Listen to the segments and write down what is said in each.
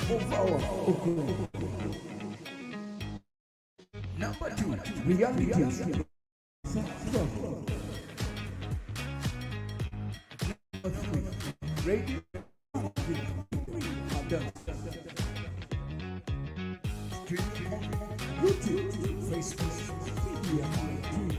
OVAUA. Okay. Number 2, reality. Number 3, radio. Streaming on YouTube, Facebook, media, TV.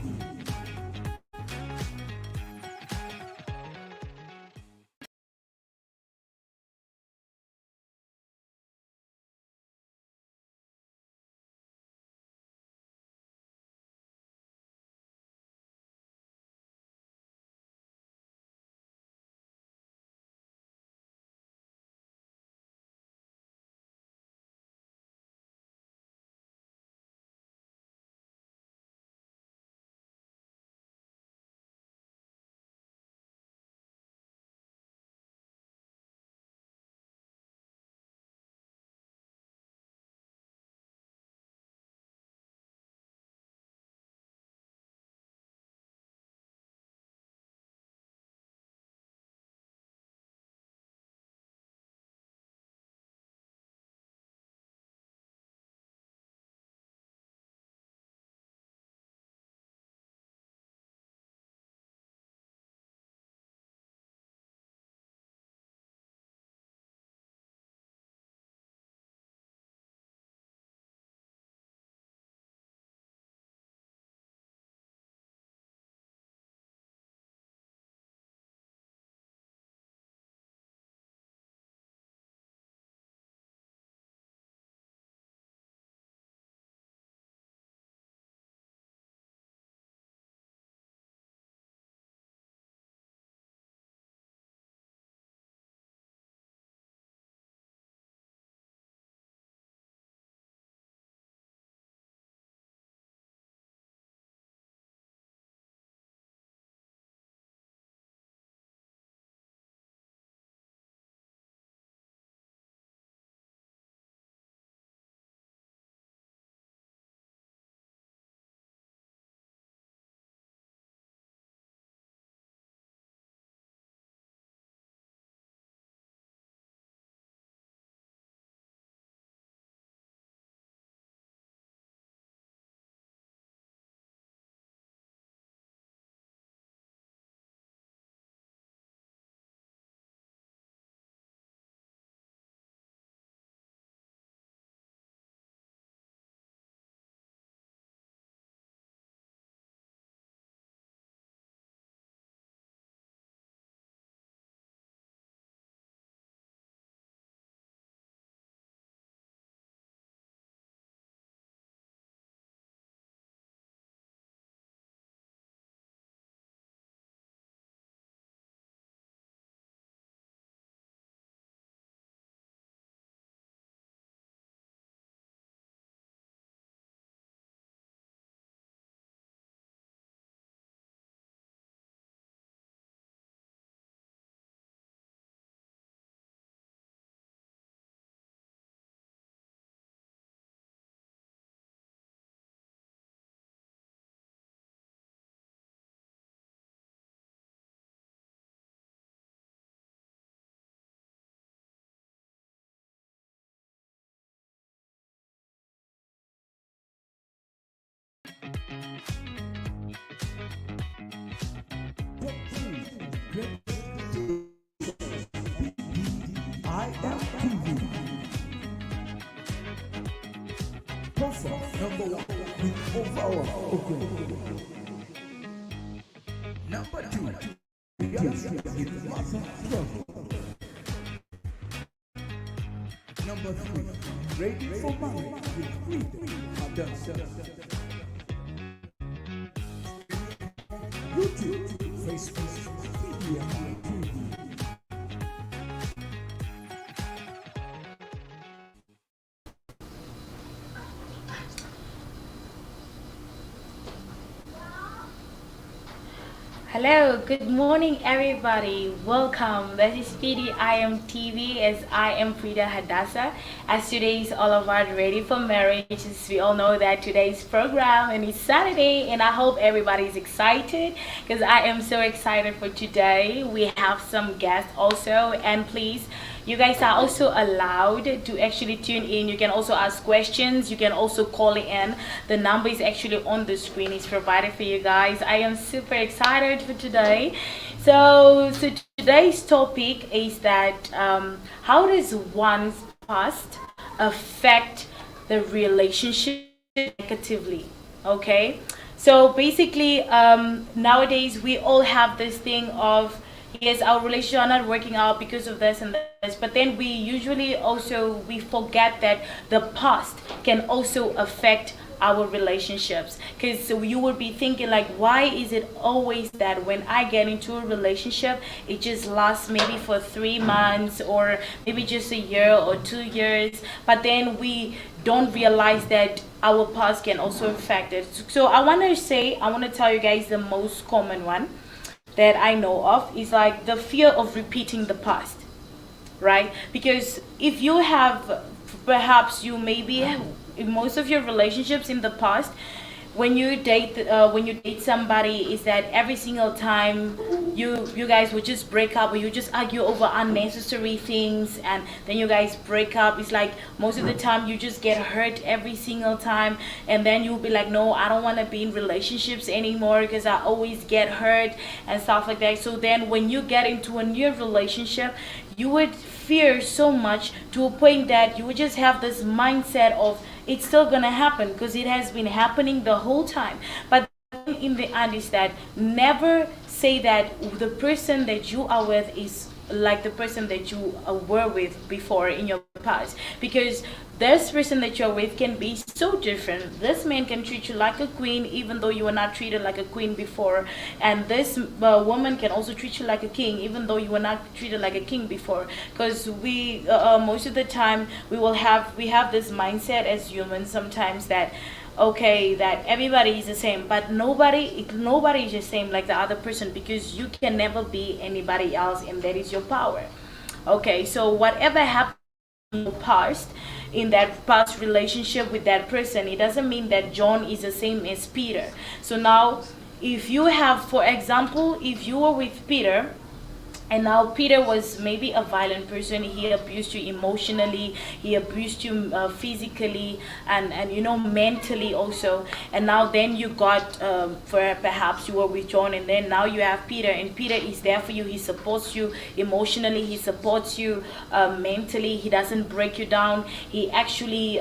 I am TV. Perfect. Number 1 with OVAUA. Okay. Number 2, reality with Mother Brother. Number 3, radio for marriage with freedom. YouTube, Facebook, media, TV. Hello, good morning everybody. Welcome. This is PD IM TV as I am Frida Hadassah. As today is all about ready for marriage. As we all know that today's program and it's Saturday and I hope everybody is excited because I am so excited for today. We have some guests also and please You guys are also allowed to actually tune in. You can also ask questions. You can also call in. The number is actually on the screen. It's provided for you guys. I am super excited for today. So today's topic is that how does one's past affect the relationship negatively? Okay, so basically nowadays we all have this thing of, yes, our relationship are not working out because of this and this, but then we usually also we forget that the past can also affect our relationships, because you would be thinking like, why is it always that when I get into a relationship it just lasts maybe for 3 months or maybe just a year or 2 years, but then we don't realize that our past can also affect it. So I want to tell you guys the most common one that I know of is like the fear of repeating the past, right? Because if you have, perhaps you maybe in most of your relationships in the past, when you date somebody, is that every single time you guys would just break up, or you just argue over unnecessary things, and then you guys break up. It's like most of the time you just get hurt every single time, and then you'll be like, no, I don't want to be in relationships anymore because I always get hurt and stuff like that. So then when you get into a new relationship, you would fear so much to a point that you would just have this mindset of it's still gonna happen because it has been happening the whole time. But in the end is that never say that the person that you are with is like the person that you were with before in your past, because this person that you're with can be so different. This man can treat you like a queen even though you were not treated like a queen before, and this woman can also treat you like a king even though you were not treated like a king before. Because we most of the time we have this mindset as humans sometimes that, okay, that everybody is the same, but nobody is the same like the other person, because you can never be anybody else, and that is your power. Okay, so whatever happened in your past, in that past relationship with that person, it doesn't mean that John is the same as Peter. So now, if you have, for example, if you were with Peter, and now Peter was maybe a violent person. He abused you emotionally, he abused you physically, and mentally also. And now then you got for perhaps you were with John, and then now you have Peter, and Peter is there for you. He supports you emotionally, he supports you mentally. He doesn't break you down. He actually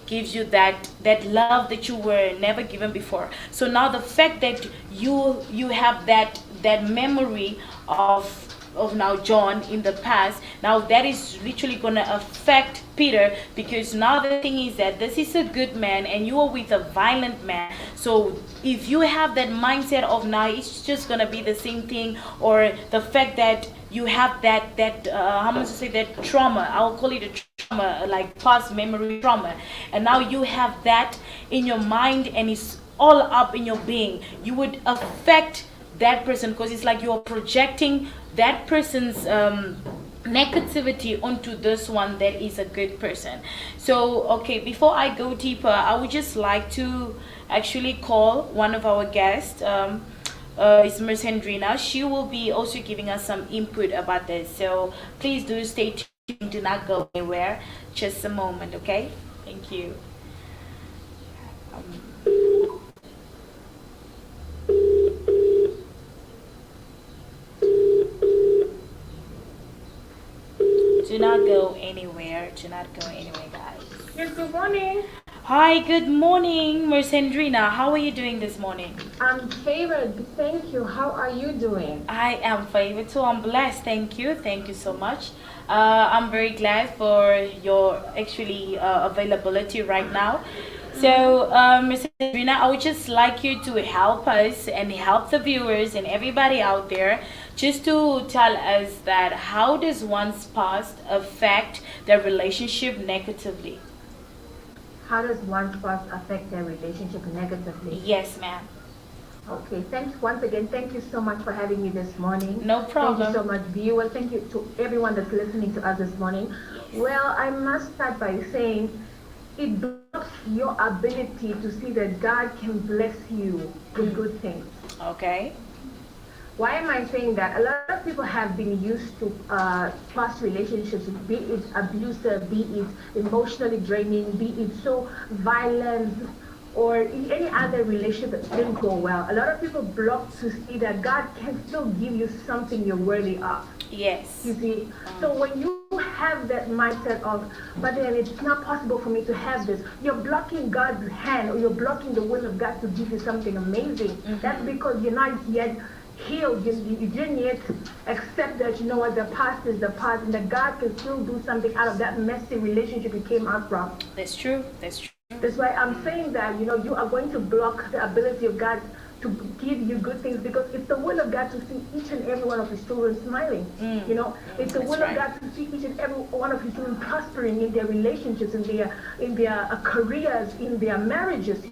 gives you that love that you were never given before. So now the fact that you have that memory of now John in the past, now that is literally going to affect Peter, because now the thing is that this is a good man and you are with a violent man. So if you have that mindset of now it's just going to be the same thing, or the fact that you have that how much to say, that trauma, I'll call it a trauma, like past memory trauma, and now you have that in your mind and it's all up in your being, you would affect that person, because it's like you're projecting that person's negativity onto this one that is a good person. So okay, before I go deeper, I would just like to actually call one of our guests. It's Miss Hendrina. She will be also giving us some input about this, so please do stay tuned, do not go anywhere. Just a moment, okay? Thank you. Do not go anywhere. Do not go anywhere, guys. Yes, good morning. Hi, good morning, Miss Hendrina. How are you doing this morning? I'm favored. Thank you. How are you doing? I am favored too. I'm blessed. Thank you. Thank you so much. I'm very glad for your actually availability right now. So, Ms. Hendrina, I would just like you to help us and help the viewers and everybody out there, just to tell us that how does one's past affect their relationship negatively? How does one's past affect their relationship negatively? Yes, ma'am. Okay, thanks once again. Thank you so much for having me this morning. No problem. Thank you so much, viewers. Thank you to everyone that's listening to us this morning. Well, I must start by saying it blocks your ability to see that God can bless you with good things. Okay. Why am I saying that? A lot of people have been used to past relationships, be it abusive, be it emotionally draining, be it so violent, or in any other relationship that didn't go well. A lot of people block to see that God can still give you something you're worthy of. Yes. You see, so when you have that mindset of, but then it's not possible for me to have this, you're blocking God's hand, or you're blocking the will of God to give you something amazing. That's because you're not yet healed. You didn't yet accept that, you know what, the past is the past, and that God can still do something out of that messy relationship you came out from. That's true. That's true. That's why I'm saying that, you know, you are going to block the ability of God to give you good things, because it's the will of God to see each and every one of his children smiling. You know, it's the will of God to see each and every one of his children prospering in their relationships, in their careers, in their marriages.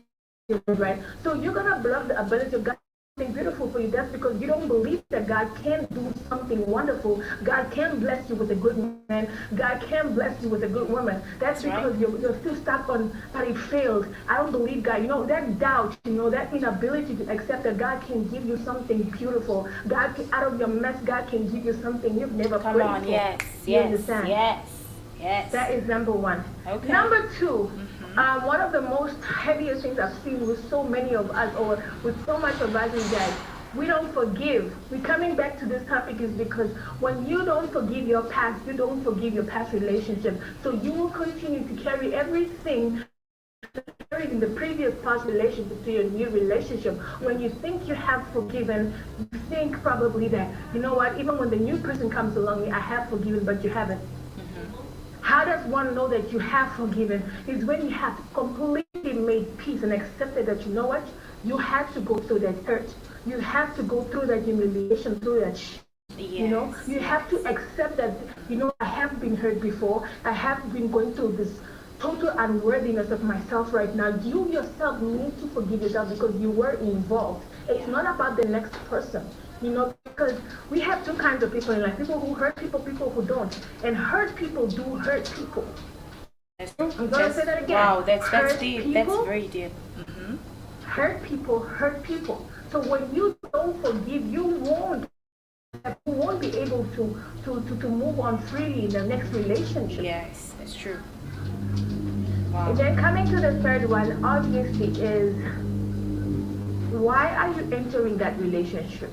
Right? So you're gonna block the ability of God something beautiful for you. That's because you don't believe that God can do something wonderful. God can bless you with a good man. God can bless you with a good woman. That's because you're still stuck on that it failed. I don't believe God. You know, that doubt, you know, that inability to accept that God can give you something beautiful. God can, out of your mess, God can give you something you've never Come prayed on, for. yes, You yes, understand? yes, yes. That is number one. Okay. Number two, one of the most heaviest things I've seen with so many of us, or with so much of us, is that we don't forgive. We're coming back to this topic is because when you don't forgive your past, you don't forgive your past relationship. So you will continue to carry everything carried in the previous past relationship to your new relationship. When you think you have forgiven, you think probably that, you know what, even when the new person comes along, I have forgiven, but you haven't. How does one know that you have forgiven? Is when you have completely made peace and accepted that, you know what, you had to go through that hurt. You have to go through that humiliation, through that you know, you have to accept that, you know, I have been hurt before. I have been going through this total unworthiness of myself right now. You yourself need to forgive yourself because you were involved. It's not about the next person. You know, because we have two kinds of people in life: people who hurt people, people who don't. And hurt people do hurt people. I'm gonna say that again. Wow, that's deep. People, That's very deep. hurt people. So when you don't forgive, you won't be able to move on freely in the next relationship. Yes, that's true. And Wow. then coming to the third one, obviously, is why are you entering that relationship?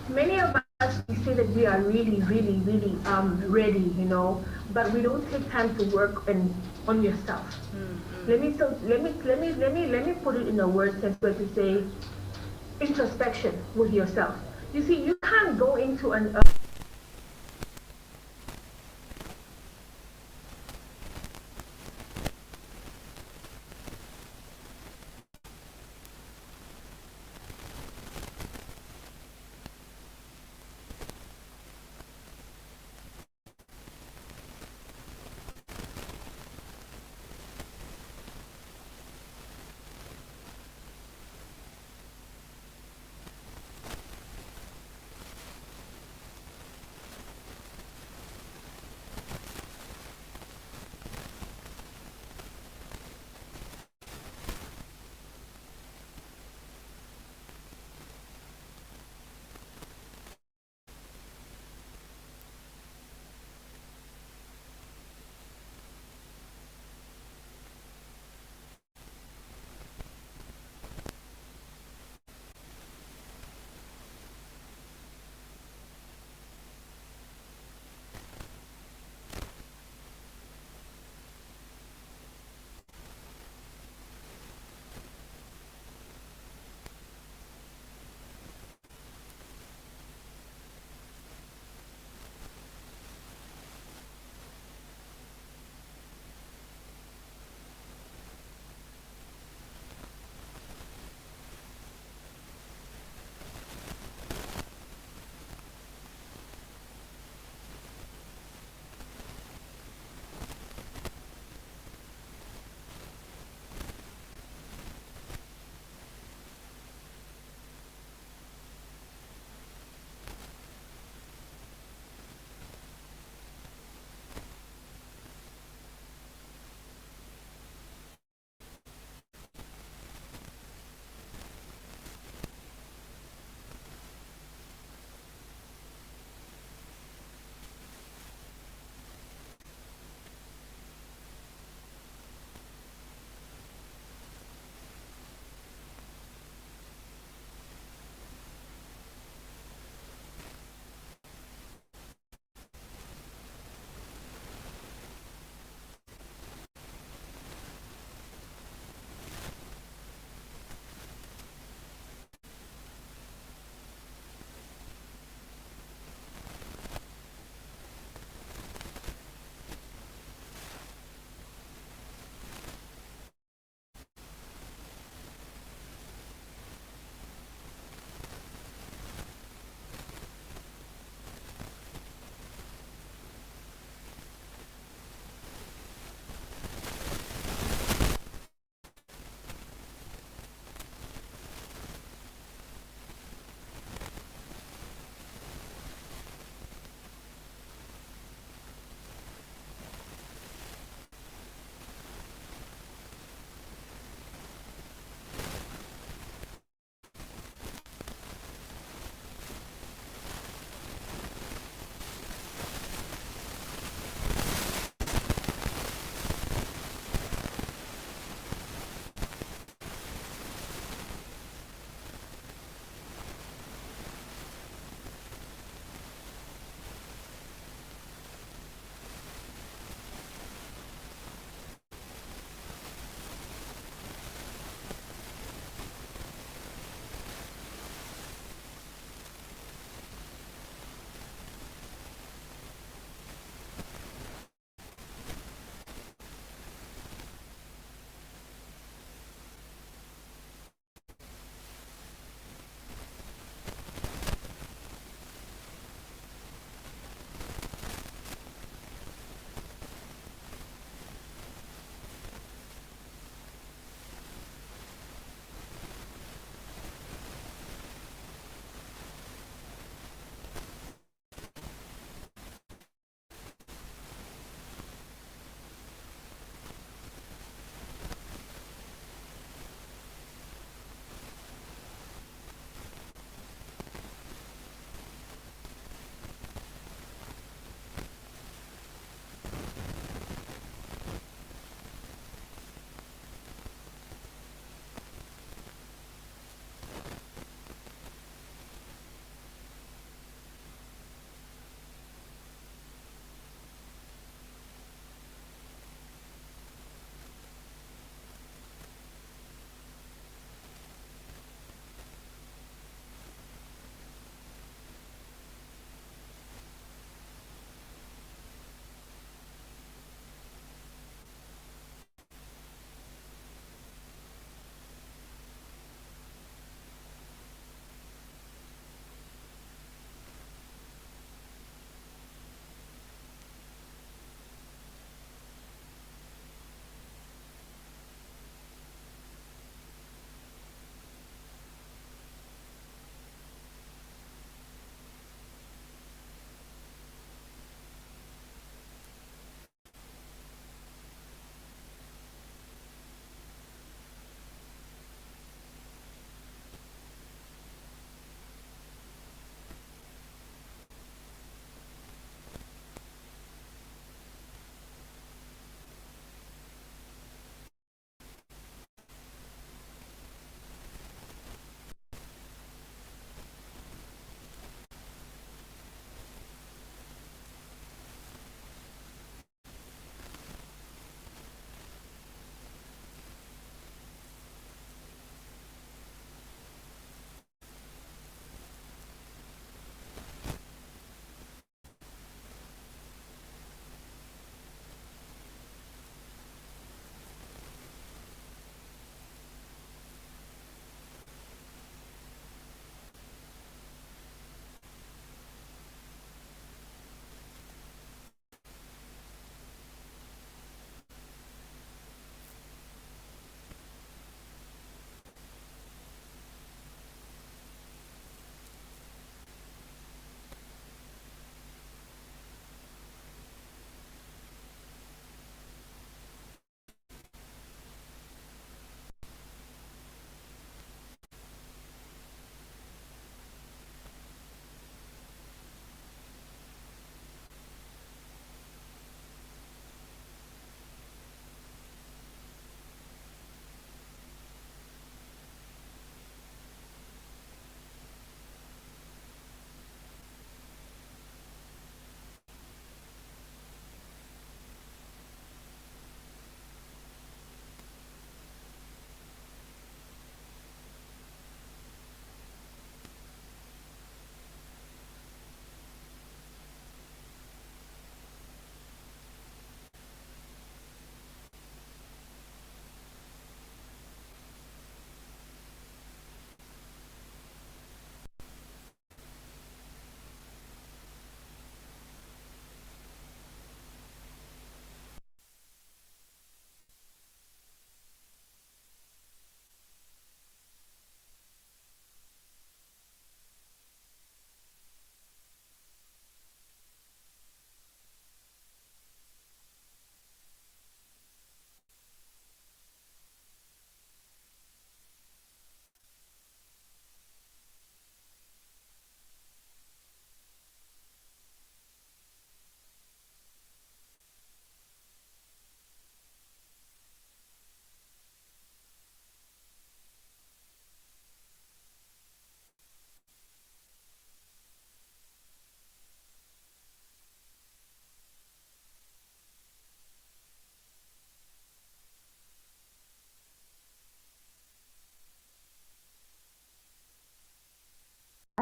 Many of us, we say that we are really, really, really ready, you know, but we don't take time to work on yourself. Let me put it in a word sense, but to say introspection with yourself. You see, you can't go into an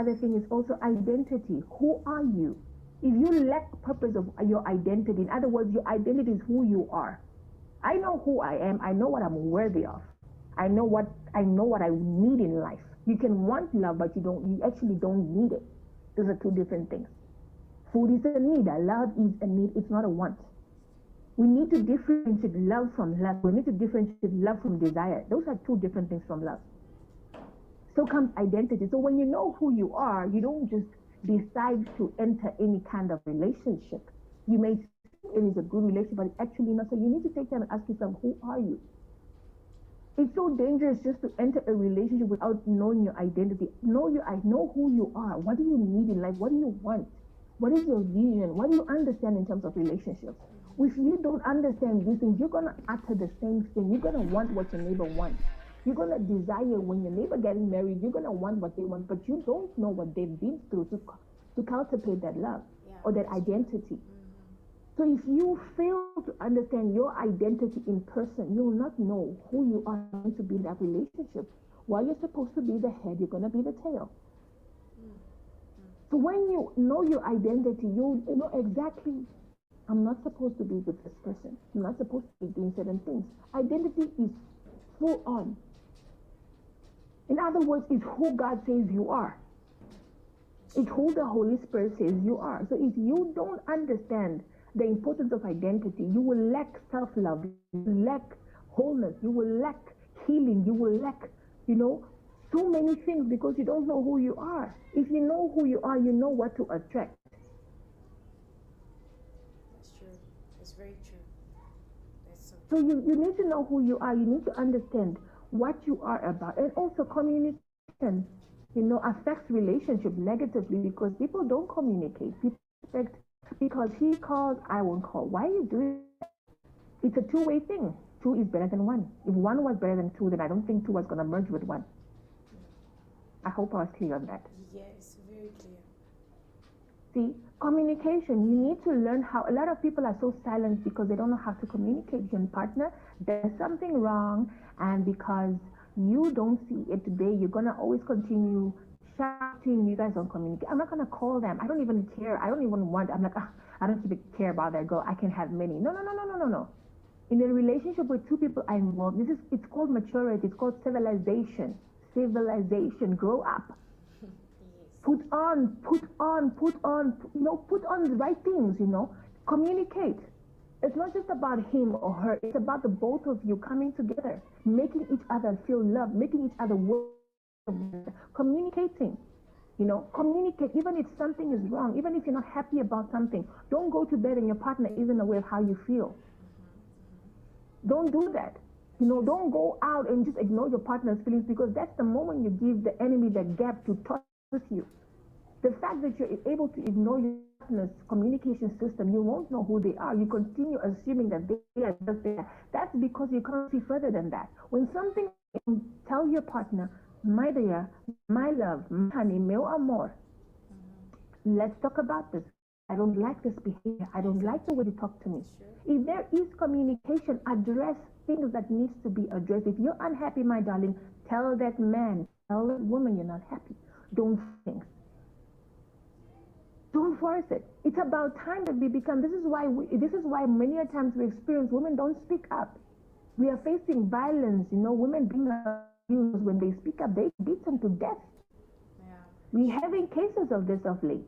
other thing is also identity. Who are you? If you lack purpose of your identity, in other words, your identity is who you are. I know who I am. I know what I'm worthy of. I know what I need in life. You can want love, but you actually don't need it. Those are two different things. Food is a need. Love is a need. It's not a want. We need to differentiate love from lust. We need to differentiate love from desire. Those are two different things from love. So comes identity. So when you know who you are, you don't just decide to enter any kind of relationship. You may think it is a good relationship, but it's actually not. So you need to take time and ask yourself, who are you? It's so dangerous just to enter a relationship without knowing your identity. I know who you are. What do you need in life? What do you want? What is your vision? What do you understand in terms of relationships? If you don't understand these things, you're going to utter the same thing. You're going to want what your neighbor wants. You're going to desire when your neighbor getting married, you're going to want what they want, but you don't know what they've been through to cultivate that love or that identity. So if you fail to understand your identity in person, you will not know who you are going to be in that relationship. While you're supposed to be the head, you're going to be the tail. So when you know your identity, you know exactly, I'm not supposed to be with this person. I'm not supposed to be doing certain things. Identity is full on. In other words, it's who God says you are. It's who the Holy Spirit says you are. So if you don't understand the importance of identity, you will lack self-love, you will lack wholeness, you will lack healing, you will lack, so many things because you don't know who you are. If you know who you are, you know what to attract. That's true. It's very true. That's so you need to know who you are. You need to understand what you are about. And also communication, affects relationship negatively because people don't communicate. People expect, because he calls, I won't call. Why are you doing that? It's a two-way thing. Two is better than one. If one was better than two, then I don't think two was going to merge with one. I hope I was clear on that. Yes, very clear. See, communication, you need to learn how. A lot of people are so silent because they don't know how to communicate with your partner. There's something wrong, and because you don't see it today, you're going to always continue shouting, you guys don't communicate. I'm not going to call them. I don't even care. I don't even want. I'm like, I don't even care about that girl. I can have many. No. In a relationship with two people are involved, it's called maturity. It's called civilization. Grow up. Yes. Put on, put on the right things, Communicate. It's not just about him or her. It's about the both of you coming together, making each other feel loved, making each other work, communicating. Communicate. Even if something is wrong, even if you're not happy about something, don't go to bed and your partner isn't aware of how you feel. Don't do that. Don't go out and just ignore your partner's feelings, because that's the moment you give the enemy the gap to touch you. The fact that you're able to ignore your partner's communication system, you won't know who they are. You continue assuming that they are just there. That's because you can't see further than that. When something, tell your partner, my dear, my love, my honey, meu amor, let's talk about this. I don't like this behavior. I don't like the way you talk to me. Sure. If there is communication, address things that needs to be addressed. If you're unhappy, my darling, tell that man, tell that woman you're not happy. Don't think. Don't force it. It's about time that we become. This is why many a times we experience women don't speak up. We are facing violence. Women being abused. When they speak up, they beat them to death. Yeah. We're having cases of this of late.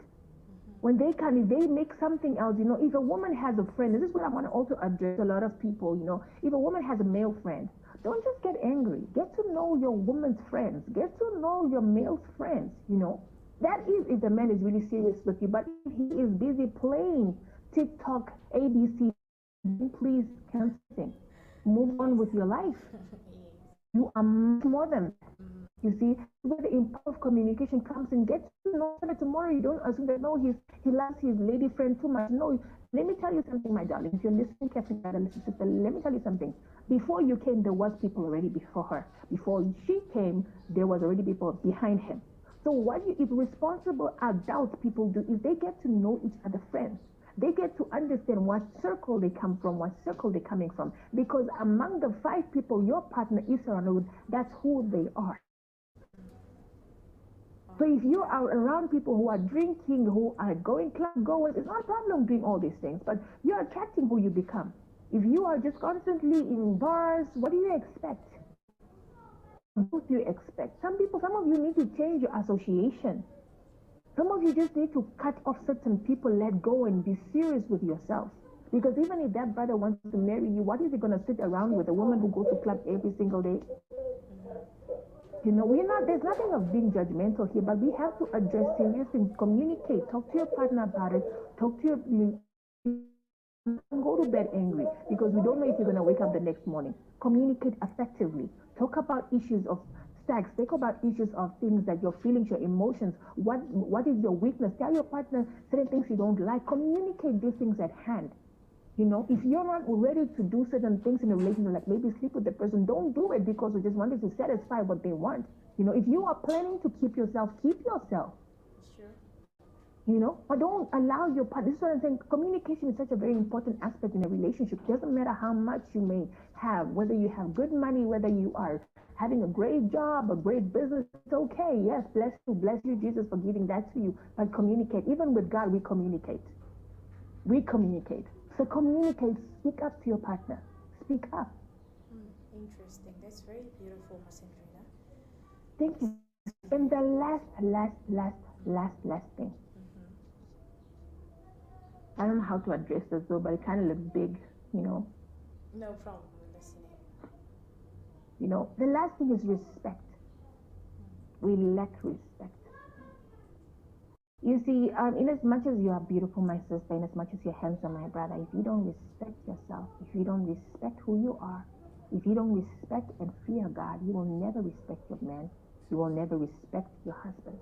When if they make something else, if a woman has a friend, this is what I want to also address a lot of people, if a woman has a male friend, don't just get angry. Get to know your woman's friends. Get to know your male's friends, That is if the man is really serious with you. But if he is busy playing TikTok, ABC, please cancel. Move on with your life. You are much more than that. You see, where the importance of communication comes in. Get to know that tomorrow. You don't assume that, no, he loves his lady friend too much. No, let me tell you something, my darling. If you're listening carefully, sister, let me tell you something. Before you came, there was people already before her. Before she came, there was already people behind him. So if responsible adults people do is they get to know each other friends. They get to understand what circle they come from, what circle they're coming from. Because among the 5 people your partner is surrounded with, that's who they are. So if you are around people who are drinking, who are going club goers, it's not a problem doing all these things, but you're attracting who you become. If you are just constantly in bars, what do you expect? What do you expect? Some of you need to change your association. Some of you just need to cut off certain people, let go, and be serious with yourself. Because even if that brother wants to marry you, what is he going to sit around with a woman who goes to club every single day? You know, there's nothing of being judgmental here, but we have to address serious things, communicate, talk to your partner about it, talk to don't go to bed angry because we don't know if you're going to wake up the next morning. Communicate effectively. Talk about issues of sex. Talk about issues of things that your feelings, your emotions. What is your weakness? Tell your partner certain things you don't like. Communicate these things at hand. You know, if you're not ready to do certain things in a relationship, like maybe sleep with the person, don't do it because you just wanted to satisfy what they want. You know, if you are planning to keep yourself, keep yourself. Sure. You know, but don't allow your partner. This is what I'm saying. Communication is such a very important aspect in a relationship. It doesn't matter how much you may have, whether you have good money, whether you are having a great job, a great business. It's okay. Yes, bless you, Jesus, for giving that to you. But communicate. Even with God, we communicate. We communicate. So communicate. Speak up to your partner. Speak up. Interesting. That's very beautiful, Masandrina. Thank you. And the last thing. I don't know how to address this though, but it kind of looks big, you know. No problem. We're listening. You know, the last thing is respect. We lack respect. You see, in as much as you are beautiful, my sister, in as much as you're handsome, my brother, if you don't respect yourself, if you don't respect who you are, if you don't respect and fear God, you will never respect your man. You will never respect your husband.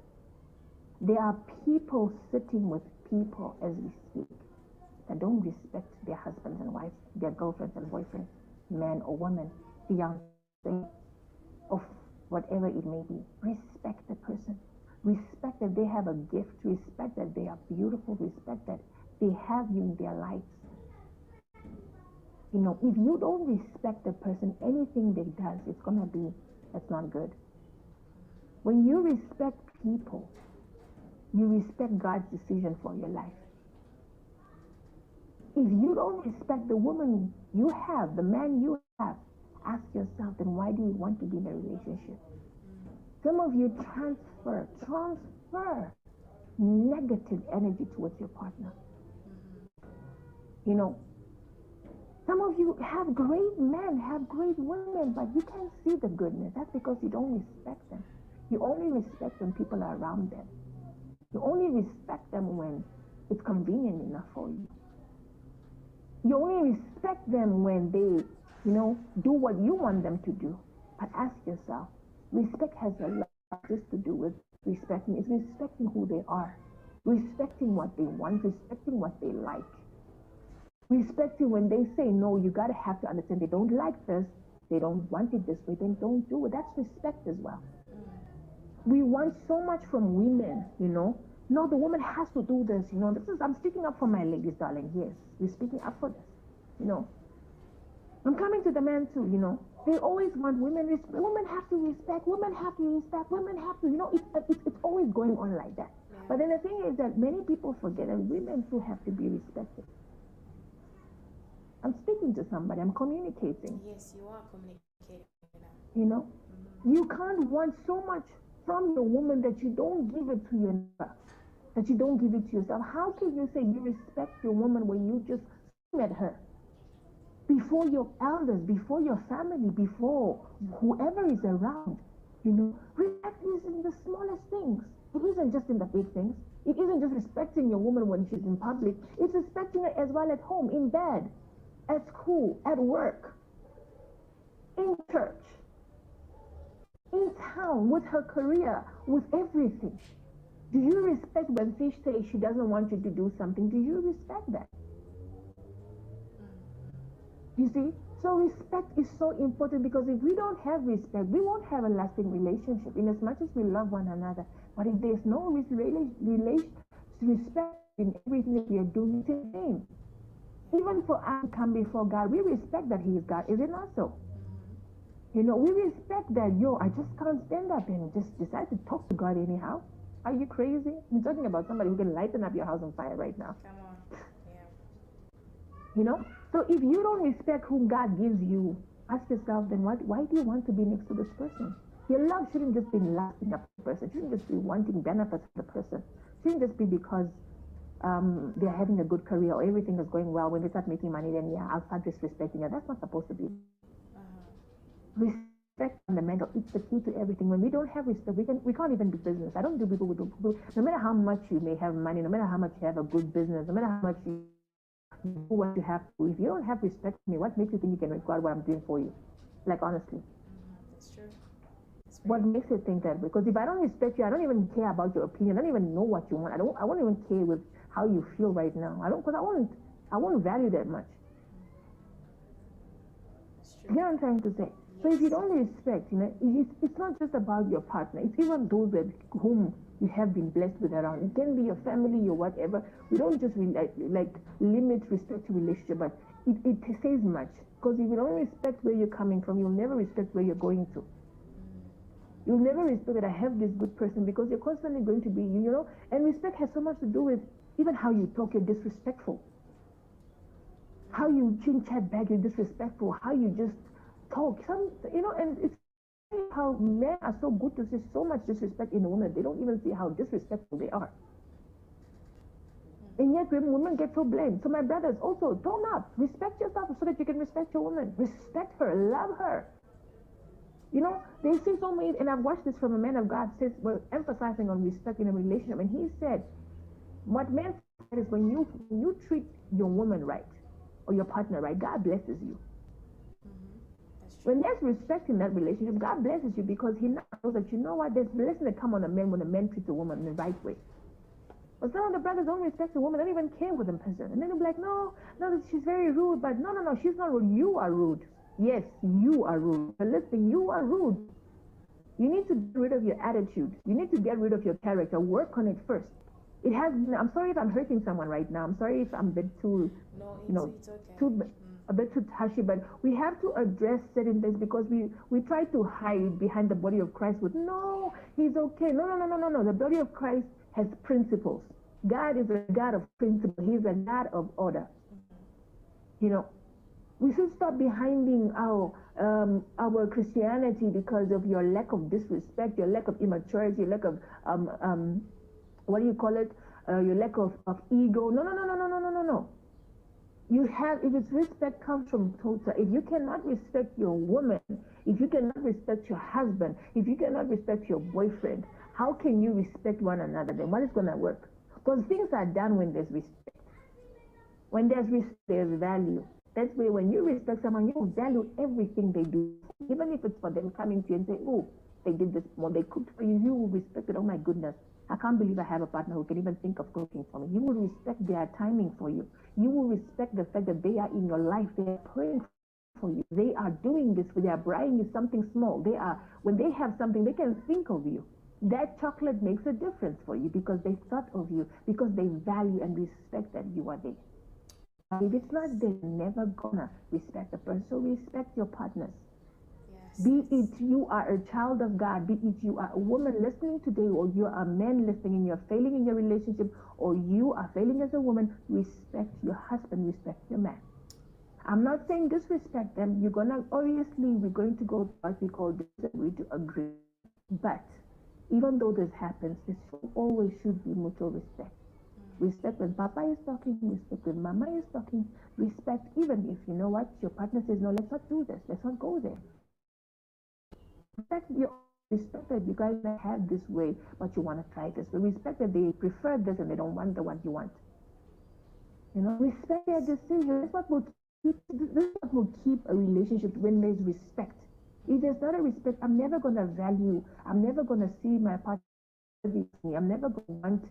There are people sitting with people as we speak that don't respect their husbands and wives, their girlfriends and boyfriends, man or woman, fiancé, of whatever it may be. Respect the person. Respect that they have a gift. Respect that they are beautiful. Respect that they have you in their lives. You know, if you don't respect the person, anything they does, that's not good. When you respect people, you respect God's decision for your life. If you don't respect the woman you have, the man you have, ask yourself, then why do you want to be in a relationship? Some of you transfer negative energy towards your partner. You know, some of you have great men, have great women, but you can't see the goodness. That's because you don't respect them. You only respect when people are around them. You only respect them when it's convenient enough for you. You only respect them when they, you know, do what you want them to do. But ask yourself, respect has a lot just to do with respecting. It's respecting who they are, respecting what they want, respecting what they like. Respecting when they say no, you gotta have to understand they don't like this, they don't want it this way, then don't do it. That's respect as well. We want so much from women, you know. No, the woman has to do this, you know. I'm speaking up for my ladies, darling. Yes, we're speaking up for this, you know. I'm coming to the men too, you know. They always want women have to respect, women have to respect, women have to, you know, it's always going on like that. Yeah. But then the thing is that many people forget that women too have to be respected. I'm speaking to somebody, I'm communicating. Yes, you are communicating. You know, you can't want so much from your woman that you don't give it to your neighbor, that you don't give it to yourself. How can you say you respect your woman when you just met her? Before your elders, before your family, before whoever is around, you know, respect is in the smallest things. It isn't just in the big things. It isn't just respecting your woman when she's in public. It's respecting her as well at home, in bed, at school, at work, in church, in town, with her career, with everything. Do you respect when Fish says she doesn't want you to do something? Do you respect that? You see? So respect is so important, because if we don't have respect, we won't have a lasting relationship in as much as we love one another. But if there's no respect in everything that we are doing, it's in vain. Even for us to come before God, we respect that He is God. Is it not so? You know, we respect that, I just can't stand up and just decide to talk to God anyhow. Are you crazy? I'm talking about somebody who can lighten up your house on fire right now. Come on. Yeah. You know? So if you don't respect whom God gives you, ask yourself then why do you want to be next to this person? Your love shouldn't just be lasting up the person. It shouldn't just be wanting benefits for the person. It shouldn't just be because they're having a good career or everything is going well. When they start making money, then yeah, I'll start disrespecting her. That's not supposed to be. Respect fundamental. It's the key to everything. When we don't have respect, we can't even do business. I don't do people with people. No matter how much you may have money, no matter how much you have a good business, no matter how much you do what you have to, if you don't have respect for me, what makes you think you can record what I'm doing for you? Like honestly. That's true. What makes you think that? Because if I don't respect you, I don't even care about your opinion. I don't even know what you want. I won't even care with how you feel right now. Because I won't value that much. You know what I'm trying to say? So if you don't respect, it's not just about your partner. It's even those that whom you have been blessed with around. It can be your family or whatever. We don't just like limit respect to relationship, but it says much. Because if you don't respect where you're coming from, you'll never respect where you're going to. You'll never respect that I have this good person because you're constantly going to be, and respect has so much to do with even how you talk, you're disrespectful. How you chat back, you're disrespectful. How you just talk, and it's how men are so good to see so much disrespect in a woman. They don't even see how disrespectful they are. And yet women get so blamed. So my brothers also, tone up. Respect yourself so that you can respect your woman. Respect her, love her. They say so many, and I've watched this from a man of God, says, we're emphasizing on respect in a relationship, and he said, what men say is when you treat your woman right, or your partner right, God blesses you. When there's respect in that relationship, God blesses you because he knows that there's blessing that come on a man when a man treats a woman in the right way. But some of the brothers don't respect a woman, they don't even care with them person. And then they'll be like, no, she's very rude, but no, she's not rude. You are rude. Yes, you are rude. But listen, you are rude. You need to get rid of your attitude. You need to get rid of your character. Work on it first. I'm sorry if I'm hurting someone right now. I'm sorry if I'm a bit too, it's okay. A bit too touchy, but we have to address certain things because we try to hide behind the body of Christ with, no, he's okay. No. The body of Christ has principles. God is a God of principle. He's a God of order. We should stop behinding our Christianity because of your lack of disrespect, your lack of immaturity, your lack of what do you call it? Your lack of ego. No. If it's respect comes from total. If you cannot respect your woman, if you cannot respect your husband, if you cannot respect your boyfriend, how can you respect one another? Then what is going to work? Because things are done when there's respect. When there's respect, there's value. That's where when you respect someone, you value everything they do. Even if it's for them coming to you and say, oh, they did this more, they cooked for you, you will respect it. Oh my goodness, I can't believe I have a partner who can even think of cooking for me. You will respect their timing for you. You will respect the fact that they are in your life, they are praying for you. They are doing this, they are buying you something small. When they have something, they can think of you. That chocolate makes a difference for you because they thought of you, because they value and respect that you are there. If it's not, they're never gonna respect the person. So respect your partners. Yes. Be it you are a child of God, be it you are a woman listening today, or you are a man listening and you're failing in your relationship, or you are failing as a woman, respect your husband, respect your man. I'm not saying disrespect them. We're going to go to what we call disagree to agree. But even though this happens, there always should be mutual respect. Respect when Papa is talking, respect when Mama is talking, respect even if, your partner says, no, let's not do this, let's not go there. Respect that you guys may have this way, but you want to try this. But respect that they prefer this and they don't want the one you want. Respect their decision. This is what will keep a relationship when there's respect. If there's not a respect, I'm never going to value, I'm never going to see my partner with me, I'm never going to want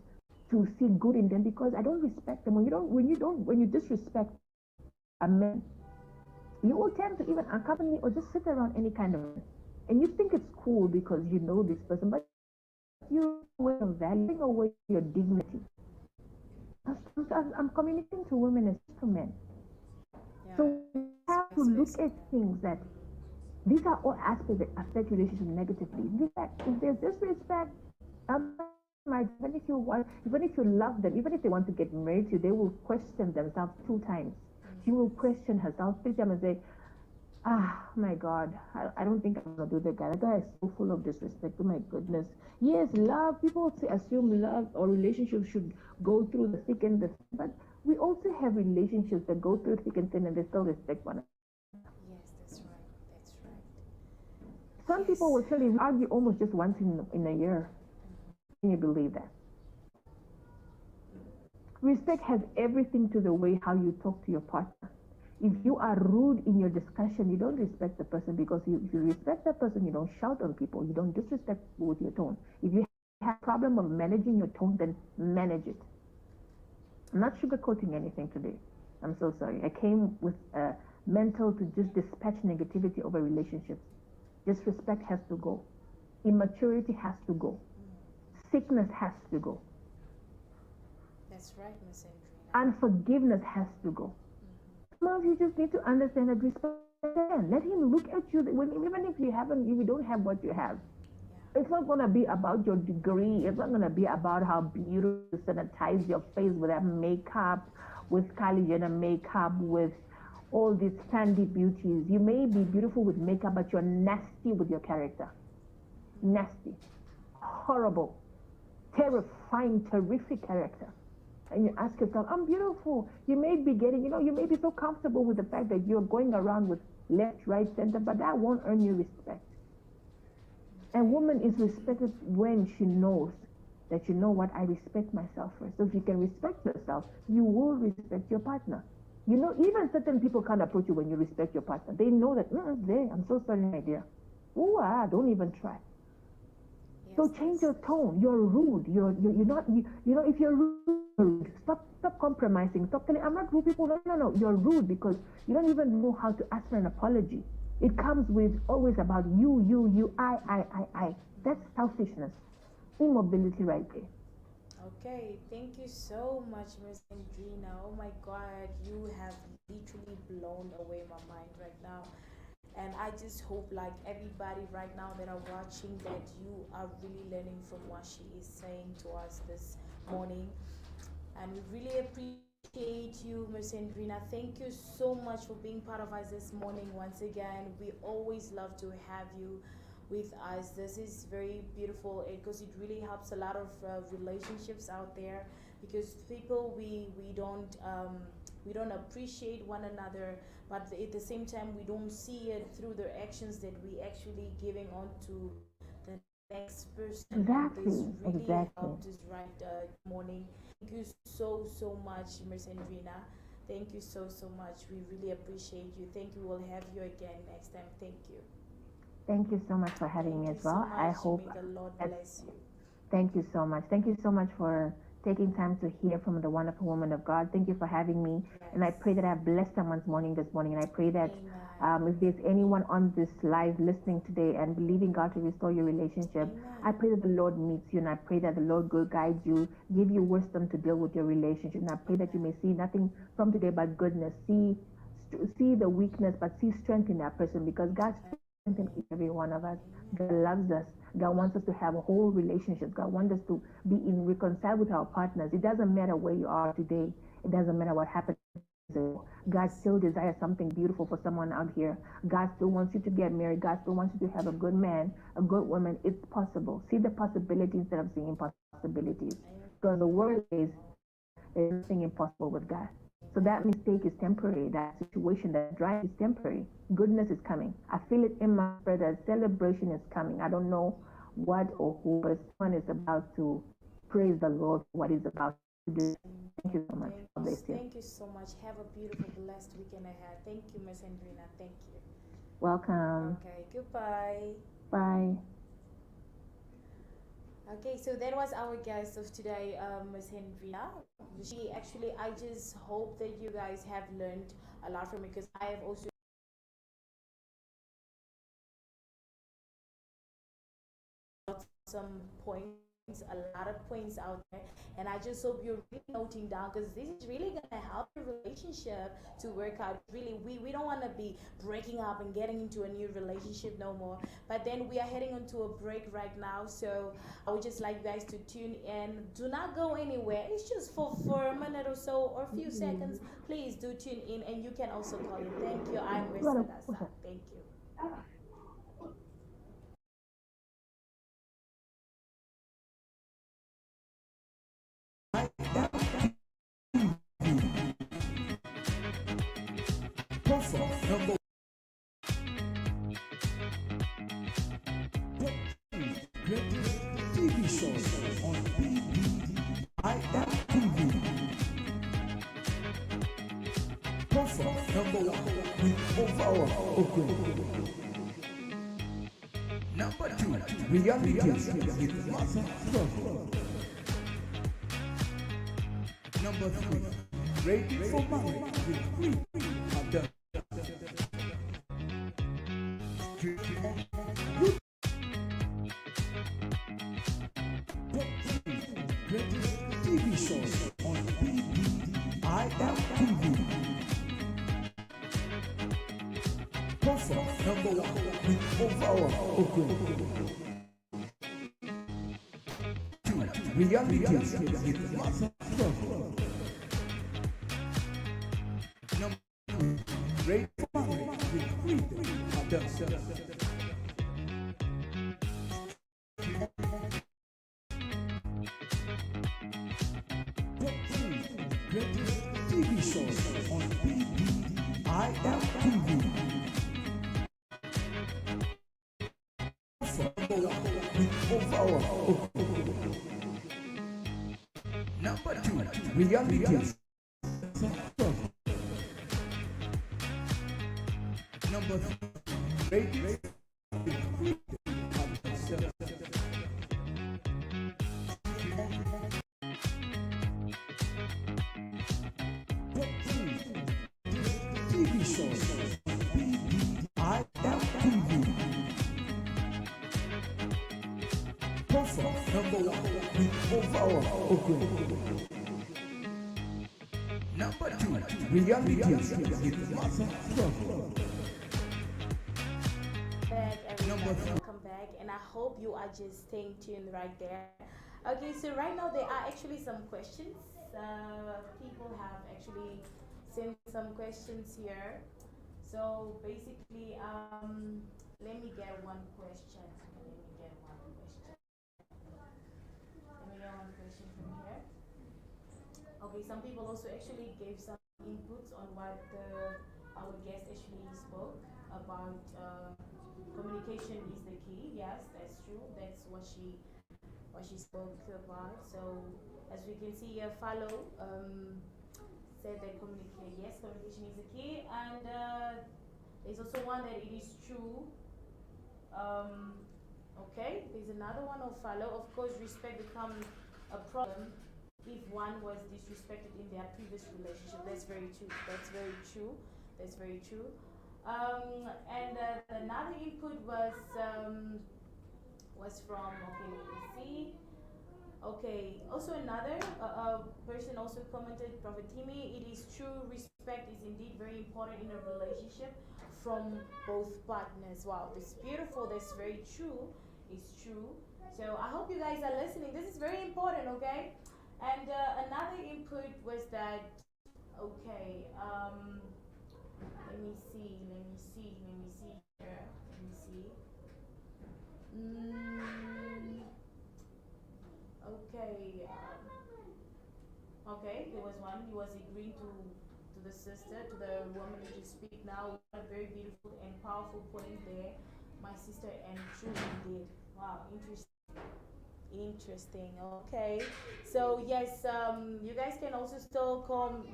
to see good in them because I don't respect them. When you disrespect a man, you will tend to even accompany or just sit around any kind of man. And you think it's cool because you know this person, but you're valuing away your dignity. I'm communicating to women as to men. Yeah. So we have to look at things that these are all aspects that affect relationships negatively. If there's disrespect, even if you want, even if you love them, even if they want to get married to you, they will question themselves 2 times. She will question herself 3 times and say, ah, my God, I don't think I'm gonna do that guy. That guy is so full of disrespect. Oh my goodness. Yes, love. People assume love or relationships should go through the thick and the thin, but we also have relationships that go through thick and thin and they still respect one another. Yes, that's right. That's right. Some Yes. people will tell you we argue almost just once in a year. Can you believe that? Respect has everything to the way how you talk to your partner. If you are rude in your discussion, you don't respect the person, because if you respect that person, you don't shout on people, you don't disrespect people with your tone. If you have a problem of managing your tone, then manage it. I'm not sugarcoating anything today. I'm so sorry. I came with a mental to just dispatch negativity over relationships. Disrespect has to go. Immaturity has to go. Sickness has to go. That's right, Miss Andrina. Unforgiveness has to go. Some of you just need to understand that respect. Let him look at you even if you don't have what you have. It's not going to be about your degree. It's not going to be about how beautiful you sanitize your face with that makeup, with Kylie Jenner makeup, with all these fancy beauties. You may be beautiful with makeup, but you're nasty with your character. Nasty. Horrible. Terrifying, terrific character. And you ask yourself, I'm beautiful. You may be you may be so comfortable with the fact that you're going around with left, right, center, but that won't earn you respect. A woman is respected when she knows that, you know what, I respect myself first. So if you can respect yourself, you will respect your partner. You know, even certain people can't approach you when you respect your partner. They know that, I'm so sorry, my dear. Don't even try. Yes, So change your tone. You're rude. You're not. If you're rude, stop compromising. Stop telling, I'm not rude. People, no. You're rude because you don't even know how to ask for an apology. It comes with always about you, I. That's selfishness, immobility right there. Okay, thank you so much, Miss Andrina. Oh my God, you have literally blown away my mind right now. And I just hope, like everybody right now that are watching, that you are really learning from what she is saying to us this morning. And we really appreciate you, Miss Andrina. Thank you so much for being part of us this morning once again. We always love to have you with us. This is very beautiful because it really helps a lot of relationships out there, because people we don't appreciate one another, but at the same time we don't see it through their actions that we actually giving on to the next person. Exactly. This really Exactly. helped us right morning. Thank you so much, Miss Andrina. Thank you so much. We really appreciate you. Thank you. We'll have you again next time. Thank you. Thank you so much for having me Thank as you so well. I much. hope May the Lord that. bless you. Thank you so much. Thank you so much for taking time to hear from the wonderful woman of God. Thank you for having me. And I pray that I've blessed someone's morning this morning. And I pray that if there's anyone on this live listening today and believing God to restore your relationship, I pray that the Lord meets you, and I pray that the Lord will guide you, give you wisdom to deal with your relationship. And I pray that you may see nothing from today but goodness. See the weakness, but see strength in that person, because God strengthens each and every one of us. God loves us. God wants us to have a whole relationship. God wants us to be reconciled with our partners. It doesn't matter where you are today. It doesn't matter what happened. God still desires something beautiful for someone out here. God still wants you to get married. God still wants you to have a good man, a good woman. It's possible. See the possibilities instead of seeing impossibilities. Because the word says there's nothing impossible with God. So that mistake is temporary. That situation, that drive is temporary. Goodness is coming. I feel it in my spirit that celebration is coming. I don't know what or who, but someone is about to praise the Lord for what he's about to do. Thank you so much. God bless you. Thank you so much. Have a beautiful, blessed weekend ahead. Thank you, Miss Andrina. Thank you. Welcome. Okay, goodbye. Bye. Okay, so that was our guest of today, Miss Hendrina. I just hope that you guys have learned a lot from it, because I have also got some points a lot of points out there, and I just hope you're really noting down, because this is really gonna help your relationship to work out. Really, we don't want to be breaking up and getting into a new relationship no more. But then we are heading into a break right now, so I would just like you guys to tune in. Do not go anywhere. It's just for a minute or so or a few seconds. Please do tune in, and you can also call in. Thank you. I'm Miss Vanessa. Thank you. Perfect number greatest TV shows on BBIM Perfect number one with OVAUA. Okay. Number two, realities with Martha Trouble. Number three, Ready for Marriage with Free. Greatest TV shows on BBIM TV. Perfect number one with OVAUA. Okay. Two, realities with Martha Trouble. Number two, Ready for Marriage with Free. Greatest TV shows on BBIM TV. With OVAUA. Number two, realities. Number three, TV shows BBIM TV. Perfect number one with OVAUA. Okay. Number two, realities with Martha Trouble. Back, everybody, welcome back, and I hope you are just staying tuned right there. Okay, so right now there are actually some questions. People have actually sent some questions here. So basically, let me get one question. Let me get one question from here. Okay, some people also actually gave some inputs on what our guest actually spoke about. Communication is the key. Yes, that's true. That's what she spoke about. So as we can see here, follow said that communication is the key, and there's also one that it is true. Okay, there's another one of follow. Of course, respect becomes a problem if one was disrespected in their previous relationship. That's very true. That's very true. That's very true. And another input was from, okay, let me see. Okay, also another person also commented, Prophet Timi, it is true, respect is indeed very important in a relationship from both partners. Wow, that's beautiful, that's very true, it's true. So I hope you guys are listening. This is very important, okay? And another input was that, okay, let me see here, let me see. Okay, okay, there was one. He was agreeing to the sister, to the woman who just speak now. A very beautiful and powerful point there, my sister, and truly did. Wow, interesting. Okay, so yes, you guys can also still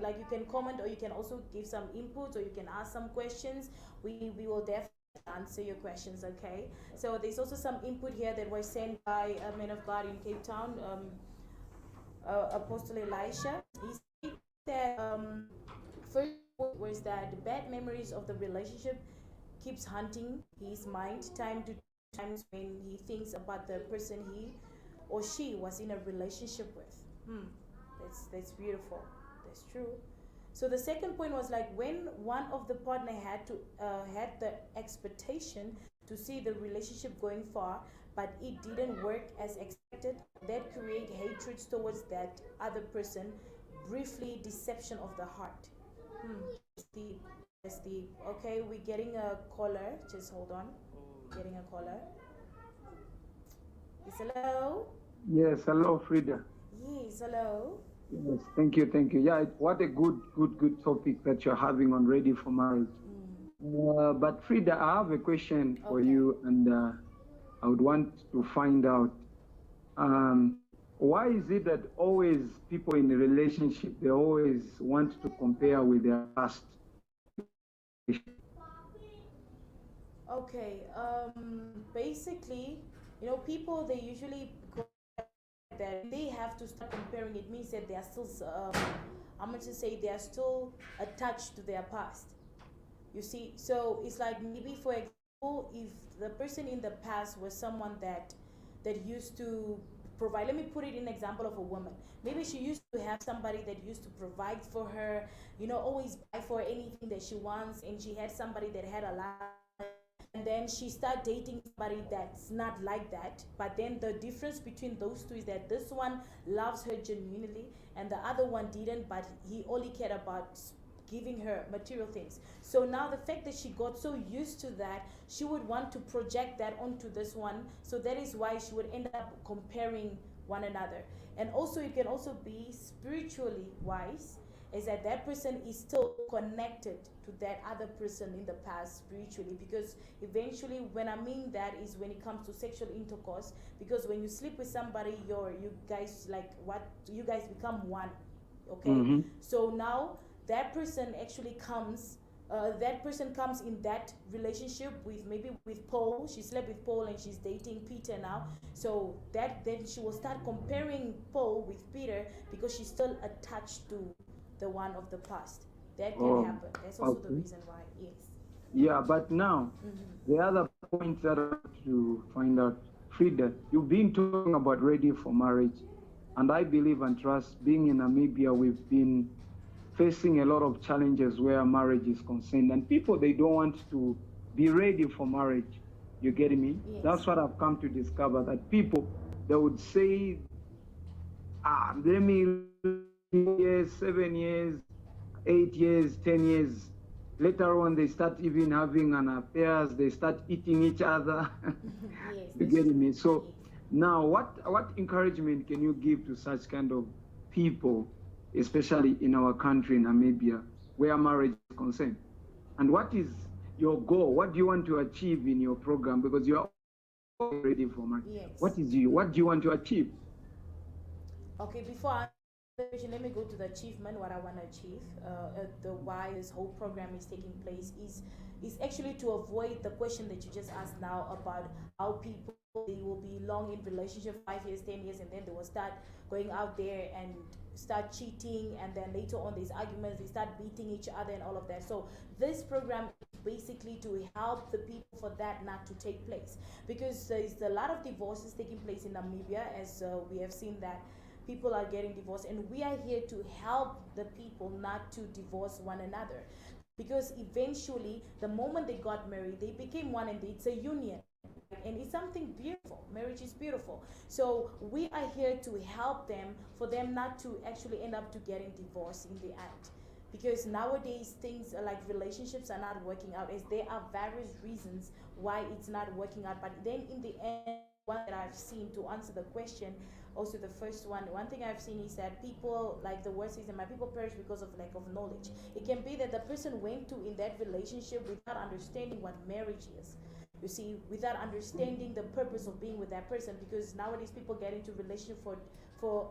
you can comment, or you can also give some input, or you can ask some questions. We will definitely answer your questions. Okay, so there's also some input here that was sent by a man of God in Cape Town, Apostle Elisha. He said first was that the bad memories of the relationship keeps haunting his mind time to times when he thinks about the person he or she was in a relationship with. That's beautiful. That's true. So the second point was like when one of the partner had the expectation to see the relationship going far, but it didn't work as expected, that create hatred towards that other person, briefly deception of the heart. That's deep. That's deep. Okay, we're getting a caller. Just hold on. Getting a caller. Yes, hello. Yes, hello, Frida. Yes, hello. Yes, thank you, thank you. Yeah, what a good topic that you're having on Ready for Marriage. But Frida, I have a question for you, and I would want to find out why is it that always people in a relationship, they always want to compare with their past? Okay. Basically, people, they usually go that they have to start comparing. It means that they are still I'm going to say they are still attached to their past. You see, so it's like maybe, for example, if the person in the past was someone that used to provide. Let me put it in example of a woman. Maybe she used to have somebody that used to provide for her, always buy for her anything that she wants, and she had somebody that had a lot. And then she started dating somebody that's not like that. But then the difference between those two is that this one loves her genuinely and the other one didn't, but he only cared about giving her material things. So now the fact that she got so used to that, she would want to project that onto this one. So that is why she would end up comparing one another. And also it can also be spiritually wise, is that that person is still connected to that other person in the past spiritually, because eventually, when I mean that is when it comes to sexual intercourse, because when you sleep with somebody, you guys become one. Okay. So now that person actually comes in that relationship with Paul. She slept with Paul and she's dating Peter now. So that then she will start comparing Paul with Peter because she's still attached to the one of the past. That can happen. That's also the reason why. Yes. Yeah, but now the other point that I want to find out, Frida, you've been talking about Ready for Marriage, and I believe and trust, being in Namibia, we've been facing a lot of challenges where marriage is concerned, and people, they don't want to be ready for marriage. You getting me? Yes. That's what I've come to discover, that people, they would say, let me years, 7 years, 8 years, 10 years. Later on, they start even having an affairs. They start eating each other. Yes, You getting me? So now, what encouragement can you give to such kind of people, especially in our country, Namibia, where marriage is concerned? And what is your goal? What do you want to achieve in your program? Because you are ready for marriage. Yes. What do you want to achieve? Okay, before I let me go to the achievement. What I want to achieve, the why this whole program is taking place is actually to avoid the question that you just asked now about how people, they will be long in relationship, 5 years, 10 years, and then they will start going out there and start cheating, and then later on there's arguments, they start beating each other and all of that. So this program is basically to help the people for that not to take place, because there's a lot of divorces taking place in Namibia, as we have seen that people are getting divorced, and we are here to help the people not to divorce one another, because eventually the moment they got married, they became one, and it's a union, and it's something beautiful. Marriage is beautiful. So we are here to help them, for them not to actually end up to getting divorced in the end, because nowadays things like relationships are not working out, as there are various reasons why it's not working out. But then in the end, one that I've seen, to answer the question, also the first one thing I've seen is that people, like the word says, my people perish because of lack of knowledge. It can be that the person went to in that relationship without understanding what marriage is, you see, without understanding the purpose of being with that person, because nowadays people get into relationship for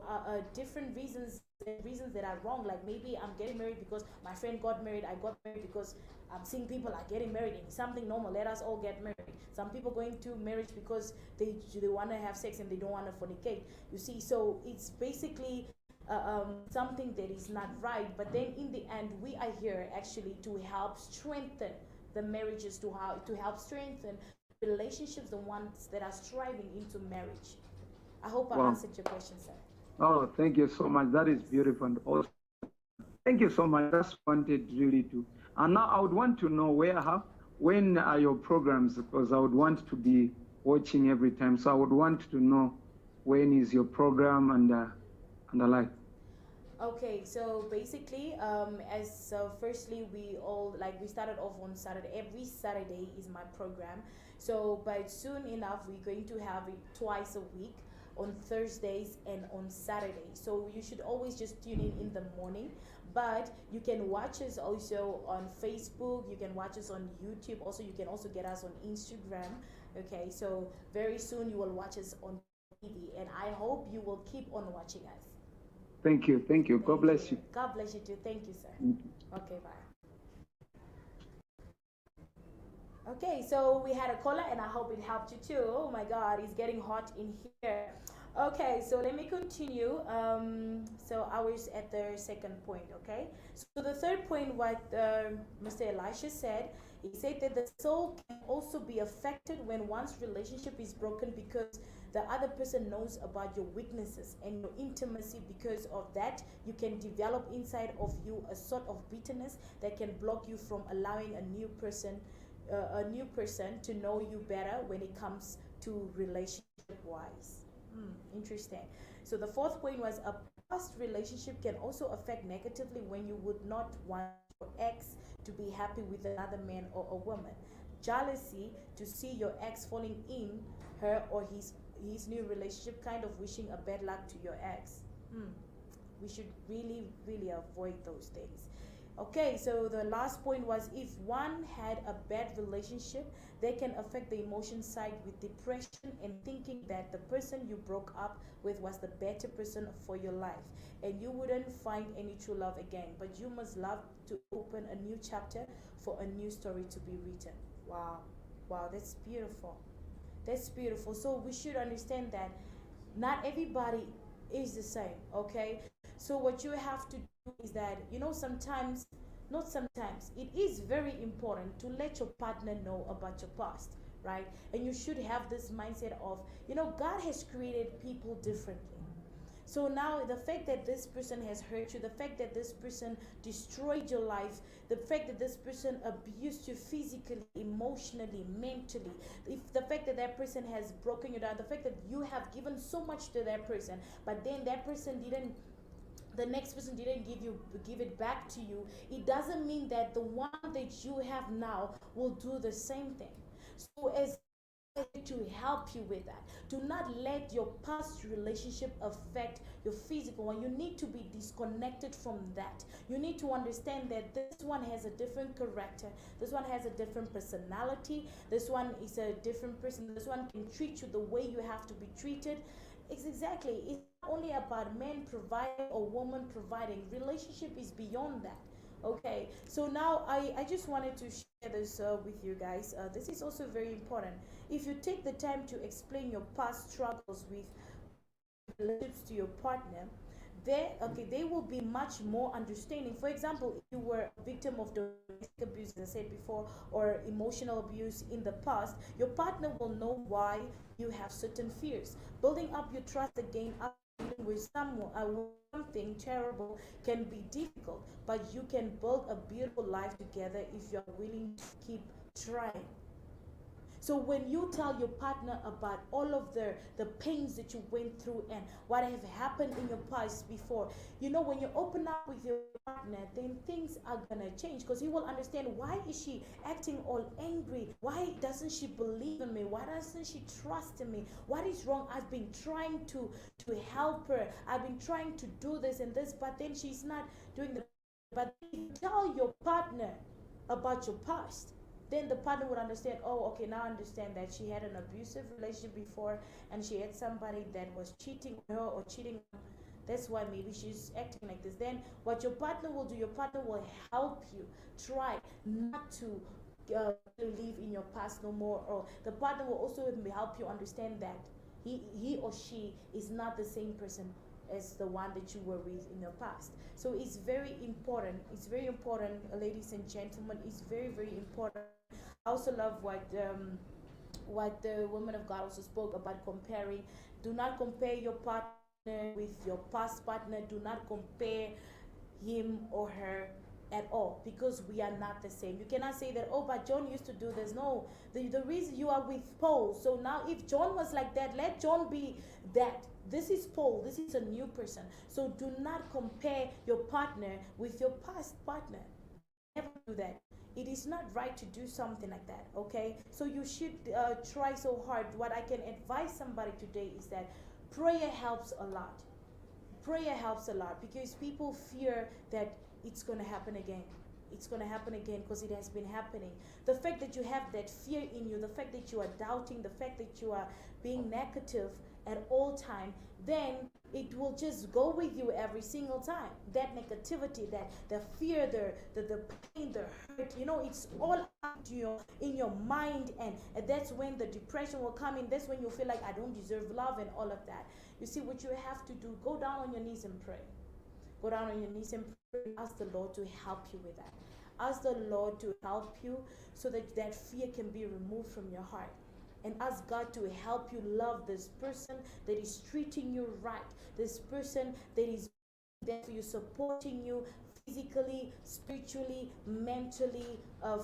different reasons that are wrong. Like maybe I'm getting married because my friend got married, I got married because I'm seeing people are getting married and it's something normal, let us all get married. Some people going to marriage because they want to have sex and they don't want to fornicate, you see. So it's basically something that is not right. But then in the end, we are here actually to help strengthen the marriages, to help strengthen relationships, the ones that are striving into marriage. I hope I Wow. answered your question, sir. Oh, thank you so much. That is beautiful. And also, thank you so much. That's wanted really to. And now I would want to know when are your programs? Because I would want to be watching every time. So I would want to know when is your program and the like. Okay, so basically, firstly, we started off on Saturday. Every Saturday is my program. So, but soon enough, we're going to have it twice a week on Thursdays and on Saturdays. So you should always just tune in the morning. But you can watch us also on Facebook. You can watch us on YouTube. Also, you can also get us on Instagram. Okay, so very soon you will watch us on TV, and I hope you will keep on watching us. Thank you. Thank you. God bless you. God bless you too. Thank you, sir. Thank you. Okay, bye. Okay, so we had a caller, and I hope it helped you too. Oh my God, it's getting hot in here. Okay, so let me continue. So I was at the second point. Okay, so the third point, what Mr. Elisha said, he said that the soul can also be affected when one's relationship is broken because the other person knows about your weaknesses and your intimacy. Because of that, you can develop inside of you a sort of bitterness that can block you from allowing a new person to know you better when it comes to relationship wise. Interesting. So the fourth point was a past relationship can also affect negatively when you would not want your ex to be happy with another man or a woman. Jealousy to see your ex falling in her or his new relationship, kind of wishing a bad luck to your ex. We should really avoid those things. Okay, so the last point was if one had a bad relationship, they can affect the emotion side with depression and thinking that the person you broke up with was the better person for your life and you wouldn't find any true love again. But you must love to open a new chapter for a new story to be written. Wow. Wow, that's beautiful. That's beautiful. So we should understand that not everybody is the same, okay? So what you have to do is that, sometimes, not sometimes, it is very important to let your partner know about your past, right? And you should have this mindset of, God has created people differently. So now the fact that this person has hurt you, the fact that this person destroyed your life, the fact that this person abused you physically, emotionally, mentally, if the fact that that person has broken you down, the fact that you have given so much to that person, but then that person didn't, the next person didn't give it back to you, it doesn't mean that the one that you have now will do the same thing. So as to help you with that, do not let your past relationship affect your physical one. You need to be disconnected from that. You need to understand that this one has a different character, this one has a different personality, this one is a different person, this one can treat you the way you have to be treated. It's not only about men providing or woman providing. Relationship is beyond that. Okay, so now I just wanted to share this with you guys. This is also very important. If you take the time to explain your past struggles with relationships to your partner, they will be much more understanding. For example, if you were a victim of domestic abuse, as I said before, or emotional abuse in the past, your partner will know why you have certain fears. Building up your trust again after dealing with something terrible can be difficult, but you can build a beautiful life together if you are willing to keep trying. So when you tell your partner about all of the pains that you went through and what have happened in your past before, when you open up with your partner, then things are gonna change, because he will understand, why is she acting all angry? Why doesn't she believe in me? Why doesn't she trust in me? What is wrong? I've been trying to help her. I've been trying to do this and this, but then she's not doing the. But if you tell your partner about your past, then the partner would understand, oh, okay, now I understand that she had an abusive relationship before and she had somebody that was cheating on her or cheating on her. That's why maybe she's acting like this. Then what your partner will do, your partner will help you try not to live in your past no more, or the partner will also help you understand that he or she is not the same person as the one that you were with in your past. So it's very important. It's very important, ladies and gentlemen. It's very, very important. I also love what the woman of God also spoke about, comparing Do not compare your partner with your past partner. Do not compare him or her at all, because we are not the same. You cannot say that, oh, but John used to do this. No, the reason you are with Paul, so now if John was like that, let John be that. This is Paul, this is a new person. So do not compare your partner with your past partner. Never do that. It is not right to do something like that, okay? So you should try so hard. What I can advise somebody today is that prayer helps a lot. Prayer helps a lot, because people fear that it's going to happen again. It's going to happen again, because it has been happening. The fact that you have that fear in you, the fact that you are doubting, the fact that you are being negative at all time, then it will just go with you every single time. That negativity, that the fear, the pain, the hurt, it's all up in your mind, and that's when the depression will come in. That's when you feel like, I don't deserve love and all of that. You see, what you have to do, go down on your knees and pray. Go down on your knees and pray. Ask the Lord to help you with that. Ask the Lord to help you, so that that fear can be removed from your heart. And ask God to help you love this person that is treating you right. This person that is there for you, supporting you physically, spiritually, mentally,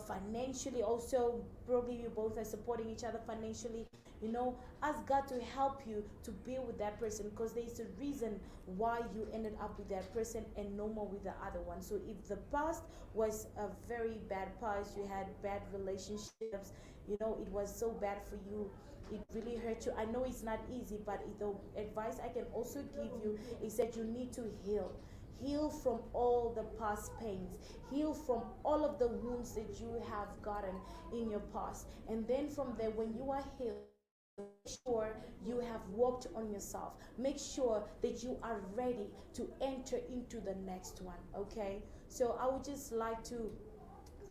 financially. Also, probably you both are supporting each other financially. Ask God to help you to be with that person, because there is a reason why you ended up with that person and no more with the other one. So if the past was a very bad past, you had bad relationships, it was so bad for you, it really hurt you. I know it's not easy, but the advice I can also give you is that you need to heal. Heal from all the past pains. Heal from all of the wounds that you have gotten in your past. And then from there, when you are healed, make sure you have worked on yourself. Make sure that you are ready to enter into the next one, okay? So I would just like to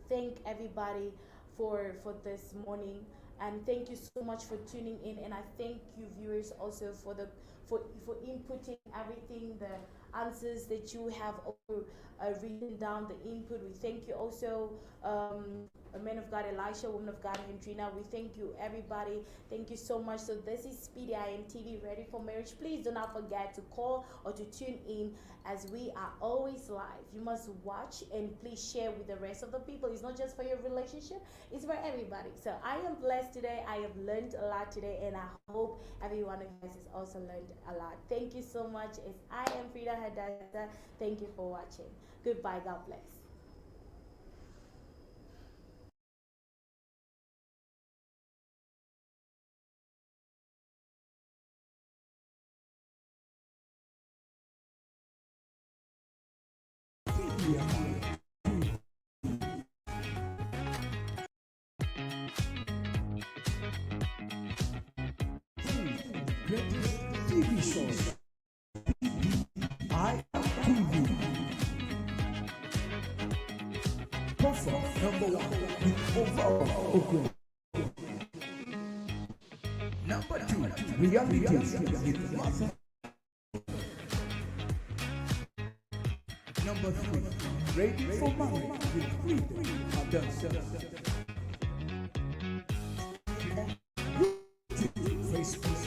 thank everybody for this morning, and thank you so much for tuning in, and I thank you viewers also for inputting everything, the answers that you have written down, the input. We thank you also, a man of God Elisha, woman of God Hendrina. We thank you, everybody. Thank you so much. So this is Speedy IMTV, Ready for Marriage. Please do not forget to call or to tune in, as we are always live. You must watch and please share with the rest of the people. It's not just for your relationship, it's for everybody. So I am blessed today. I have learned a lot today, and I hope every one of you guys has also learned a lot. Thank you so much. As I am Frida Hadassah. Thank you for watching. Goodbye. God bless. Greatest TV shows. ITV. Platform number one with OVAUA Oakland. Number two, realities with Martha. Number three, Ready for Marriage with Freedom Hadassah. Facebook.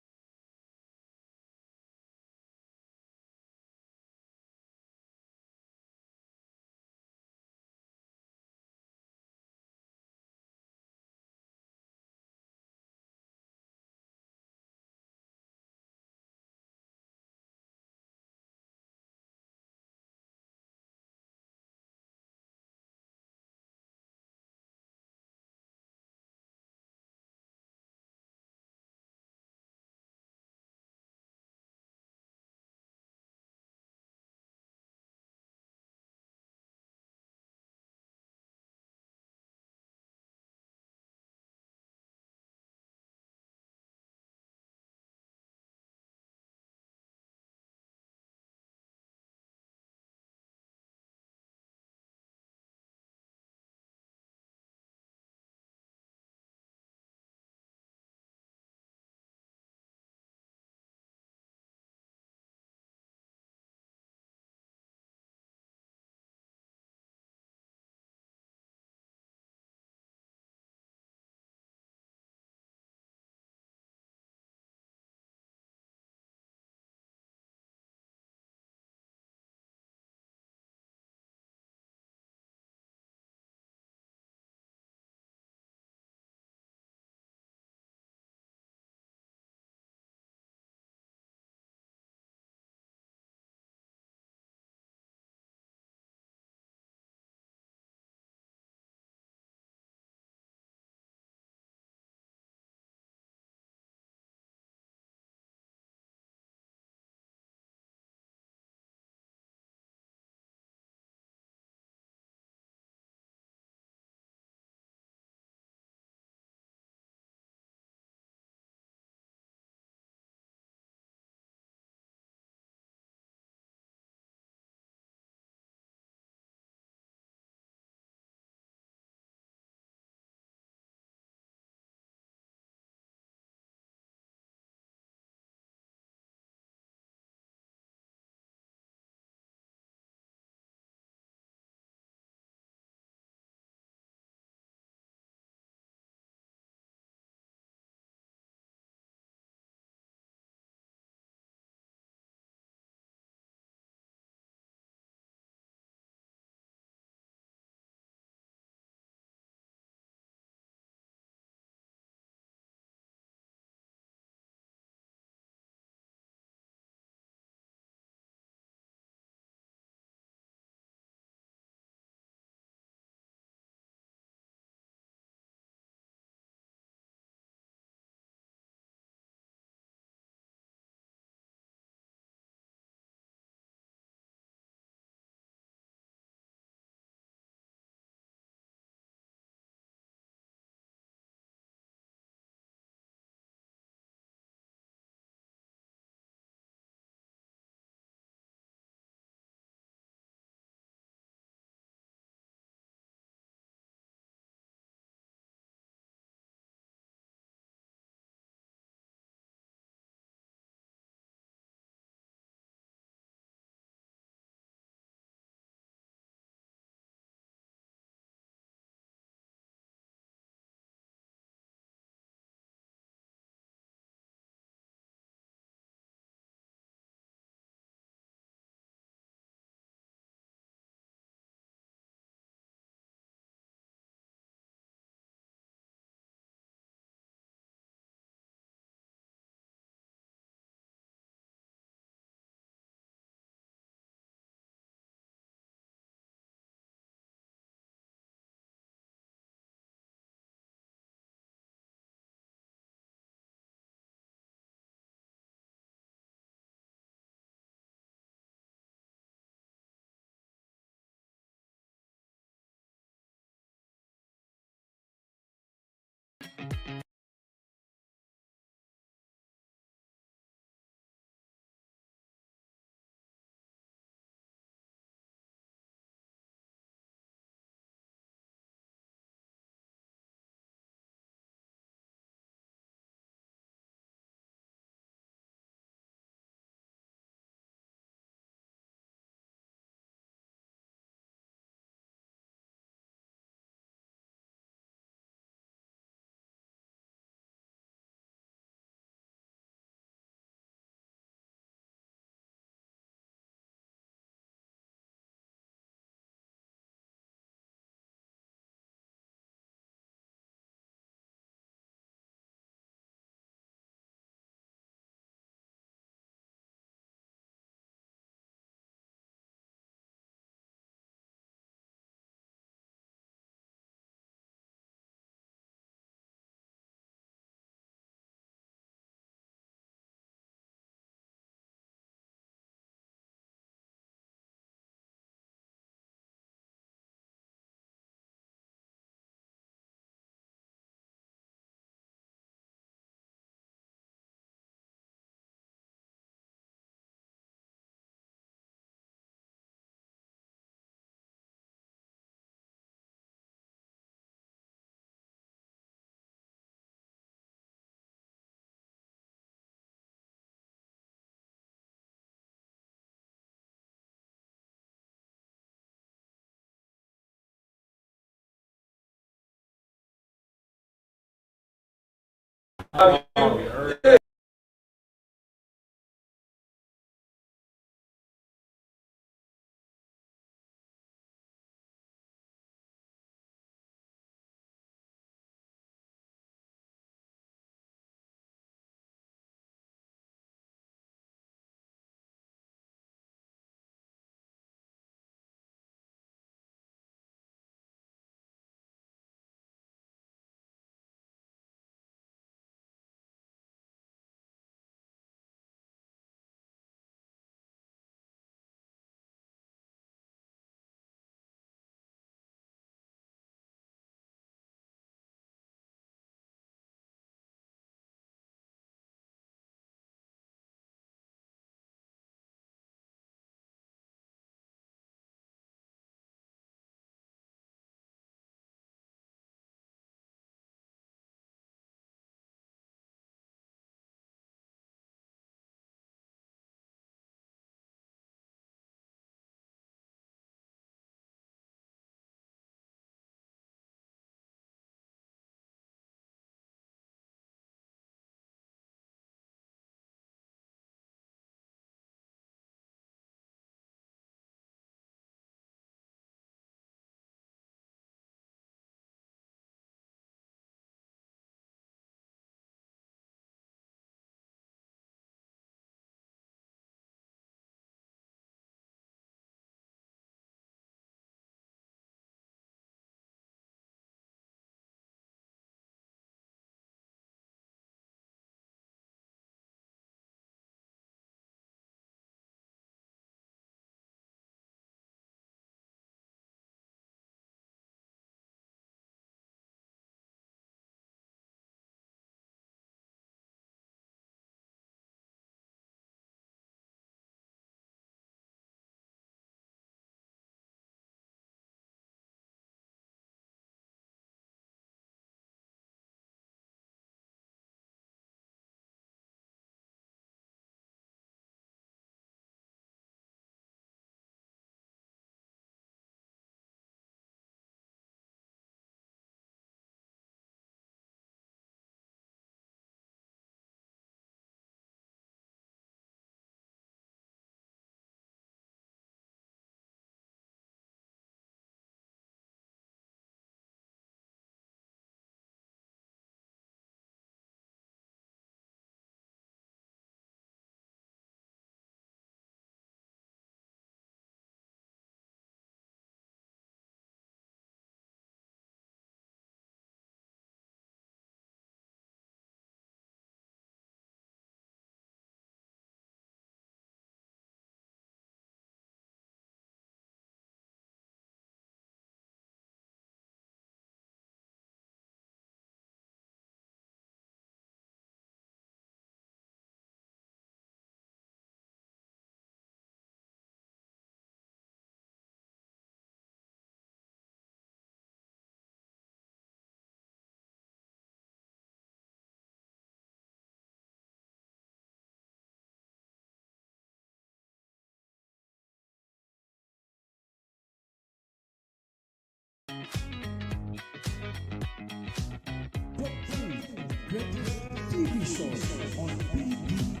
Greatest TV shows on BBIM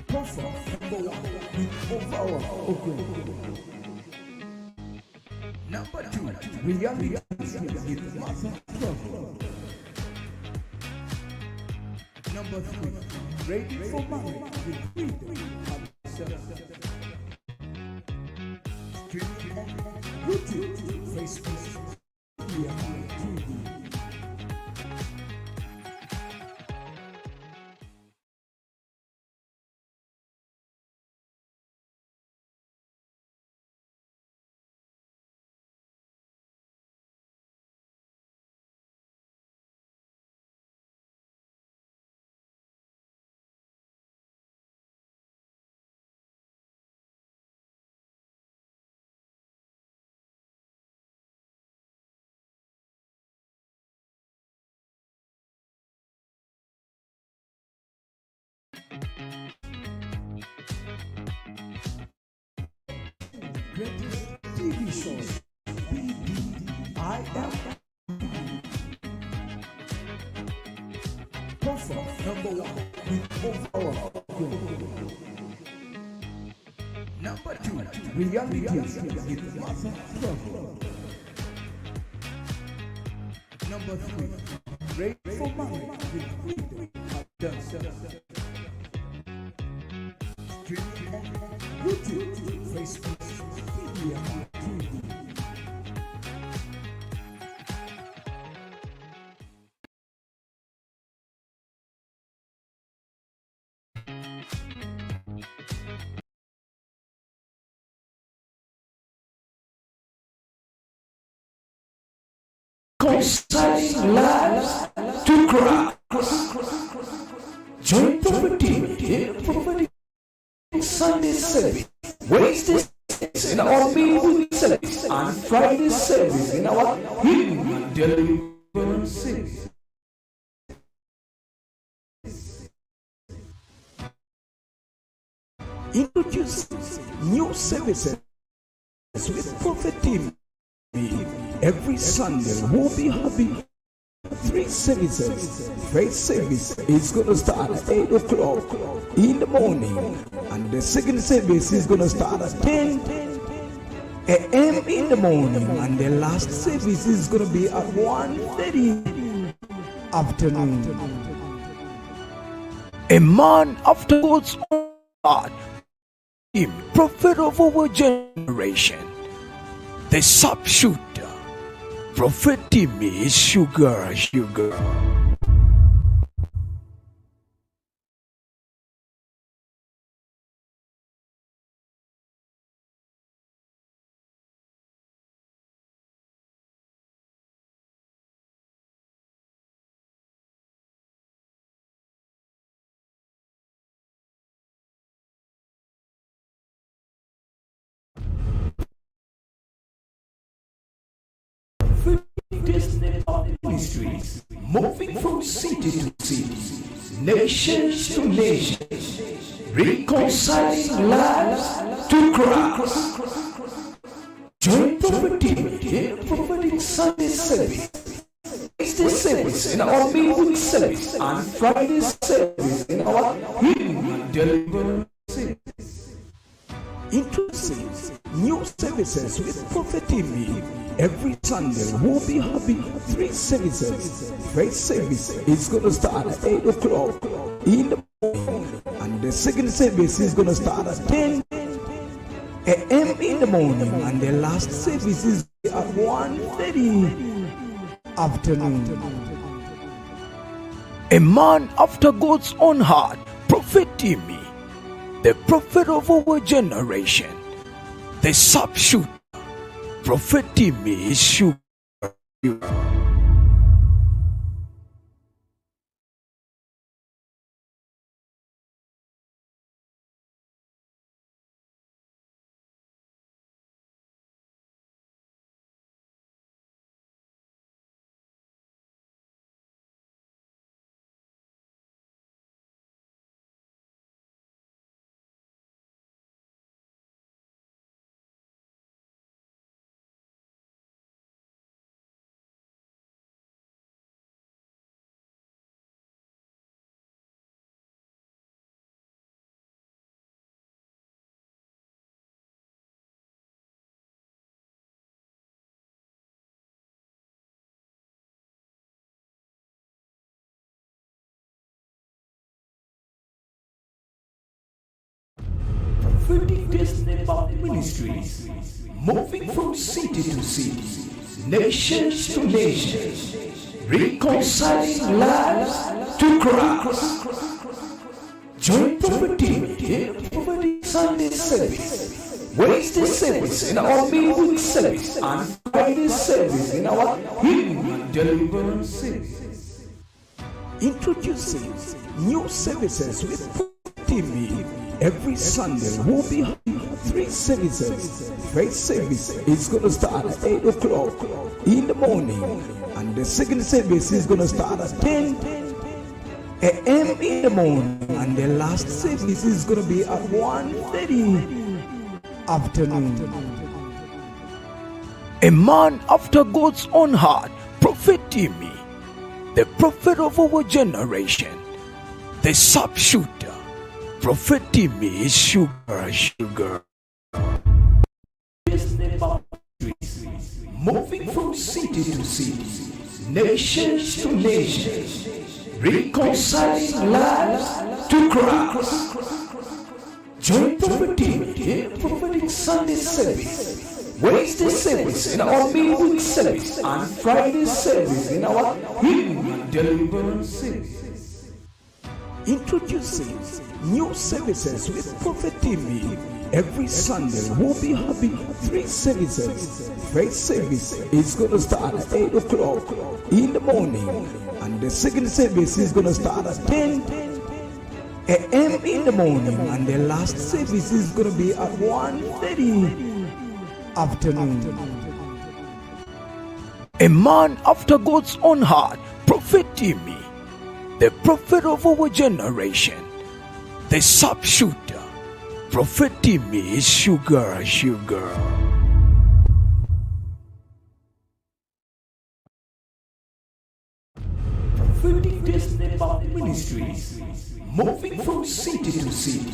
Platform number 1 with OVAUA. Okay. Number 2, reality with Martha Trouble. Number 3, ready for marriage with freedom. Streaming on YouTube, Facebook, TV. Greatest TV shows. BBIM with OVAUA. Number 2, realities with Martha Trouble. Number 3, ready for marriage with freedom. Streaming on YouTube, Facebook, Media TV. Reconciling lives to Christ. Join Prophet in prophetic Sunday service, Wednesday service in our midweek service, and Friday service in our healing and deliverance service. Introducing new services with Prophet Team. Every Sunday we'll be having 3 services. First service is going to start at 8 o'clock in the morning, and the second service is going to start at 10 a.m. in the morning, and the last service is going to be at 1:30 afternoon. A man after God's own heart, him, prophet of our generation, the sharpshooter, Prophet Timmy, sugar. Ministries, moving from city to city, nations to nations, reconciling lives to Christ. Join Prophet in prophetic Sunday service, Wednesday service in our midweek service, and Friday service in our healing and deliverance service. Introducing new services with Prophet Timmy. Every Sunday we'll be having 3 services. First service is going to start at 8 o'clock in the morning, and the second service is going to start at 10 a.m. in the morning, and the last service is at 1:30 afternoon. A man after God's own heart, Prophet Timmy, the prophet of our generation, the sharpshooter, Prophet Timmy, sugar. Prophetic Destiny Ministries, moving from city to city, nations to nations, reconciling lives to Christ. Join Prophet in prophetic Sunday service, Wednesday service in our midweek service, and Friday service in our healing and deliverance service. Introducing new services with Prophet Timmy. Every Sunday we'll be having 3 services. First service is going to start at 8 o'clock in the morning, and the second service is going to start at 10 a.m. in the morning, and the last service is going to be at 1:30 afternoon. A man after God's own heart, Prophet Timmy, the prophet of our generation, the sharpshooter, Prophet Timmy, sugar. Moving from city to city, nations to nations, reconciling lives to Christ. Join Prophet Timmy in prophetic Sunday service, Wednesday service in our midweek service, and Friday service in our healing and deliverance service. Introducing new services with Prophet Timmy. Every Sunday we'll be having 3 services. First service is going to start at 8 o'clock in the morning, and the second service is going to start at 10 a.m. in the morning, and the last service is going to be at 1:30 afternoon. A man after God's own heart, Prophet Timmy, the prophet of our generation, the sharpshooter, Prophet Timmy, sugar. Prophetic Destiny Ministries, moving from city to city,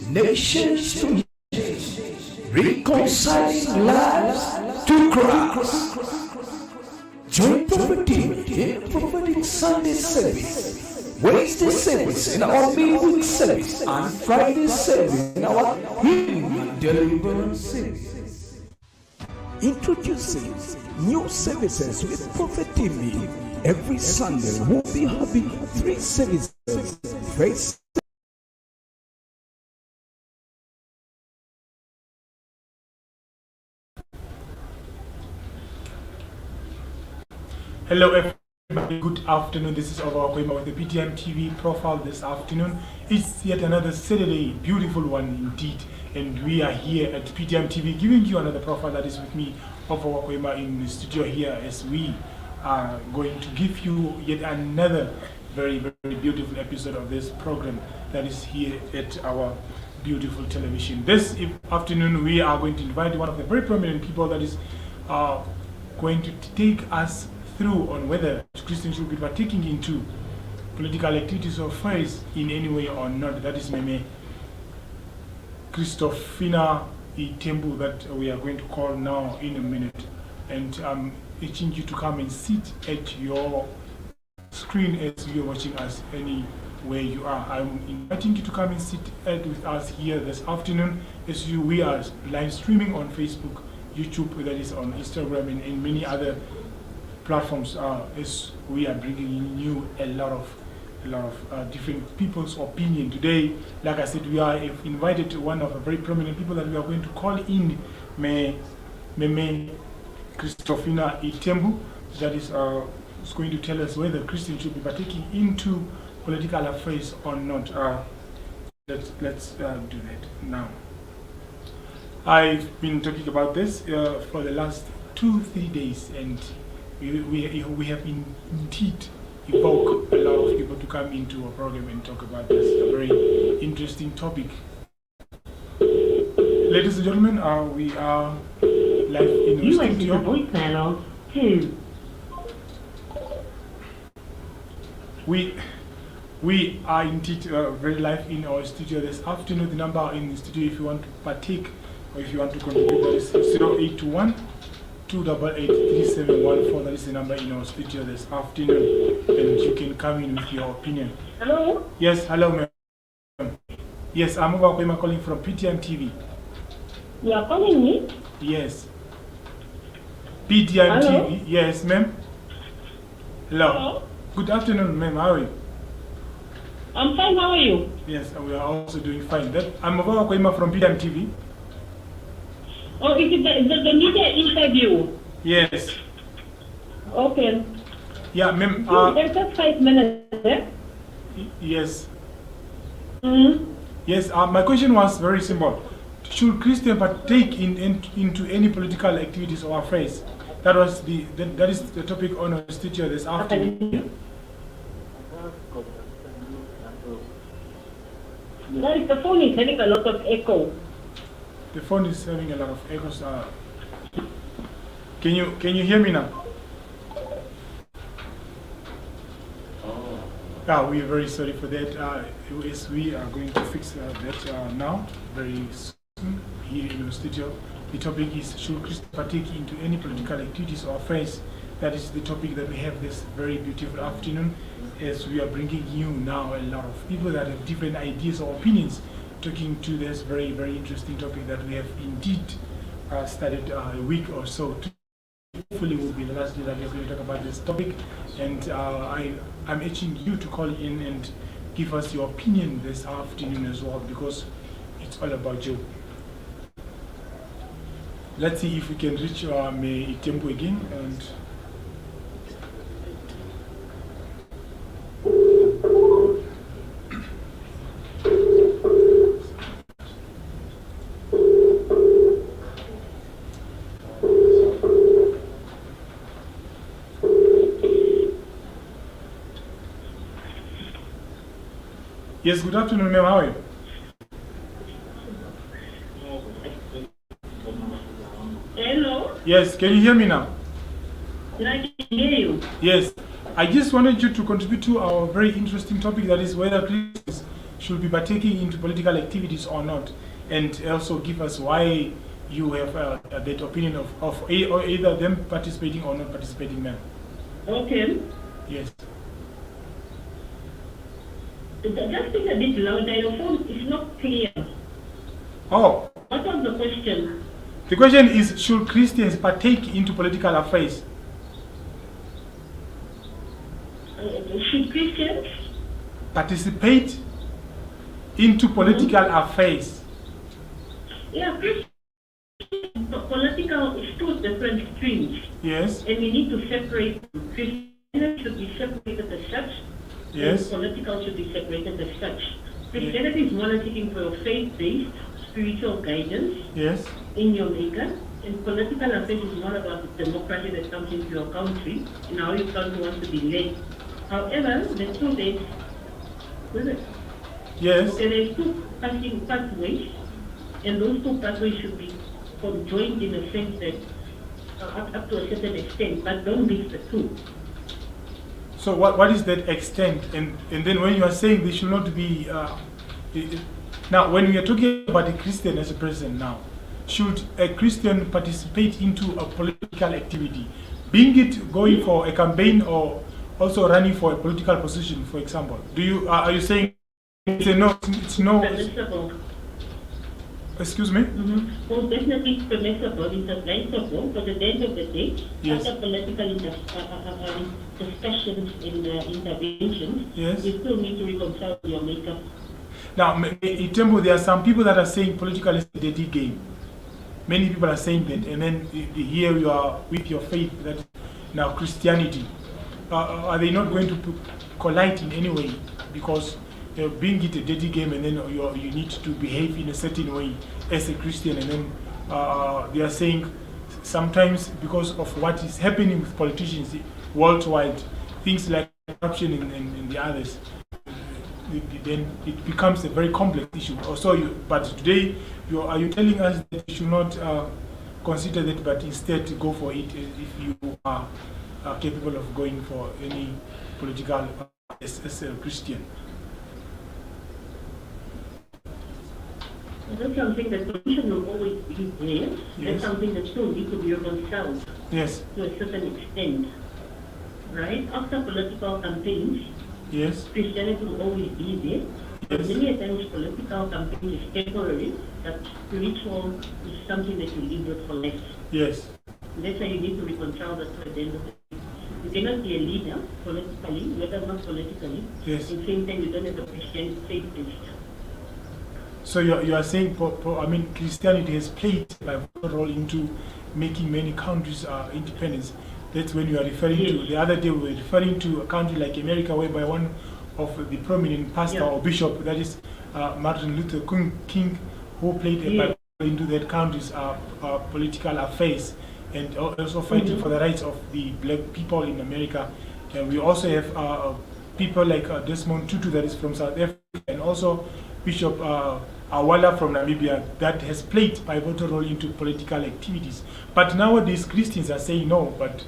nations to nations, reconciling lives to Christ. Join Prophet Timmy in prophetic Sunday service, Wednesday service in our midweek service, and Friday service in our healing and deliverance service. Introducing new services with Prophet Timmy. Every Sunday we'll be having 3 services. First, hello everybody, good afternoon. This is OVAUA with the PTM TV profile this afternoon. It's yet another Saturday, beautiful one indeed, and we are here at PTM TV giving you another profile that is with me, OVAUA, in the studio here, as we are going to give you yet another very beautiful episode of this program that is here at our beautiful television. This afternoon we are going to invite one of the very prominent people that is going to take us through on whether Christians should be partaking into political activities or affairs in any way or not. That is Meme Christophina Itembu that we are going to call now in a minute. And I'm urging you to come and sit at your screen as you're watching us anywhere you are. I'm inviting you to come and sit with us here this afternoon as we are live streaming on Facebook, YouTube, that is on Instagram, and many other platforms as we are bringing you a lot of different people's opinion. Today, like I said, we are invited to one of the very prominent people that we are going to call in, Meme Christophina Itembu, that is going to tell us whether Christians should be partaking into political affairs or not. Let's do that now. I've been talking about this for the last 2-3 days, and we have indeed evoked a lot of people to come into our program and talk about this, a very interesting topic. Ladies and gentlemen, we are live in the studio. The voicemail of 2. We are indeed very live in our studio this afternoon. The number in the studio, if you want to partake or if you want to contribute, that is 0821 288 3714. That is the number in our studio this afternoon, and you can come in with your opinion. Hello? Yes, hello, ma'am. Yes, I'm OVAUA calling from PTM TV. You are calling me? Yes. PTM TV. Yes, ma'am. Hello. Good afternoon, ma'am. How are you? I'm fine, how are you? Yes, we are also doing fine. I'm OVAUA from PTM TV. Oh, is it the media interview? Yes. Okay. Yeah, ma'am. There's just 5 minutes, eh? Yes. Mm-hmm. Yes, my question was very simple. Should Christians partake into any political activities or affairs? That is the topic on our studio this afternoon. Like the phone is having a lot of echo. The phone is having a lot of echoes. Can you hear me now? We are very sorry for that. Yes, we are going to fix that now, very soon, here in the studio. The topic is, should Christians partake into any political activities or affairs? That is the topic that we have this very beautiful afternoon, as we are bringing you now a lot of people that have different ideas or opinions, talking to this very, very interesting topic that we have indeed started a week or so. Hopefully will be the last day that we're going to talk about this topic, and I'm urging you to call in and give us your opinion this afternoon as well, because it's all about you. Let's see if we can reach May Tempo again. And yes, good afternoon, ma'am. How are you? Hello? Yes, can you hear me now? I can hear you. Yes, I just wanted you to contribute to our very interesting topic, that is whether Christians should be partaking into political activities or not, and also give us why you have that opinion of either them participating or not participating, ma'am. Okay. Yes. Just speak a bit louder. Your phone is not clear. Oh. What was the question? The question is, should Christians partake into political affairs? Should Christians participate into political affairs? Yeah, Christians. Political is two different streams. Yes. And we need to separate them. Christianity should be separated as such. Yes. And political should be separated as such. Christianity is more seeking for your faith-based spiritual guidance. Yes. In your maker. And political affairs is more about the democracy that comes into your country and how your country wants to be led. However, the truth is, yes. Okay, there's two passing pathways, and those two pathways should be conjoined in a sense that up to a certain extent, but don't mix the two. So what is that extent? And then when you are saying they should not be, now when we are talking about a Christian as a person now, should a Christian participate into a political activity, being it going for a campaign or also running for a political position, for example? Are you saying it's a no? It's no. Permissible. Excuse me? Well, definitely it's permissible, it's advisable, but at the end of the day, yes. After political discussions and interventions, yes. You still need to reconcile your makeup. Now, in Temple, there are some people that are saying political is a dirty game. Many people are saying that, and then here you are with your faith, that now Christianity. Are they not going to collide in any way? Because being it a dirty game, and then you need to behave in a certain way as a Christian, and then they are saying sometimes because of what is happening with politicians worldwide, things like corruption and the others, then it becomes a very complex issue. But today, are you telling us that you should not consider that, but instead go for it if you are capable of going for any political as a Christian? That's something that politicians will always be there. Yes. That's something that still needs to be reconciled. Yes. To a certain extent. Right? After political campaigns, yes. Christianity will always be there. Yes. Many times political campaign is temporary, but spiritual is something that you live with for life. Yes. That's why you need to reconcile that at the end of the day. You cannot be a leader politically, whether not politically. Yes. At the same time, you don't have a Christian faith-based. So you are saying, Christianity has played a role into making many countries independent. That's when you are referring to. The other day we were referring to a country like America, whereby one of the prominent pastor or bishop, that is Martin Luther King, who played a role into that country's political affairs, and also fighting for the rights of the black people in America. And we also have people like Desmond Tutu, that is from South Africa, and also Bishop Awala from Namibia, that has played a pivotal role into political activities. But nowadays Christians are saying no, but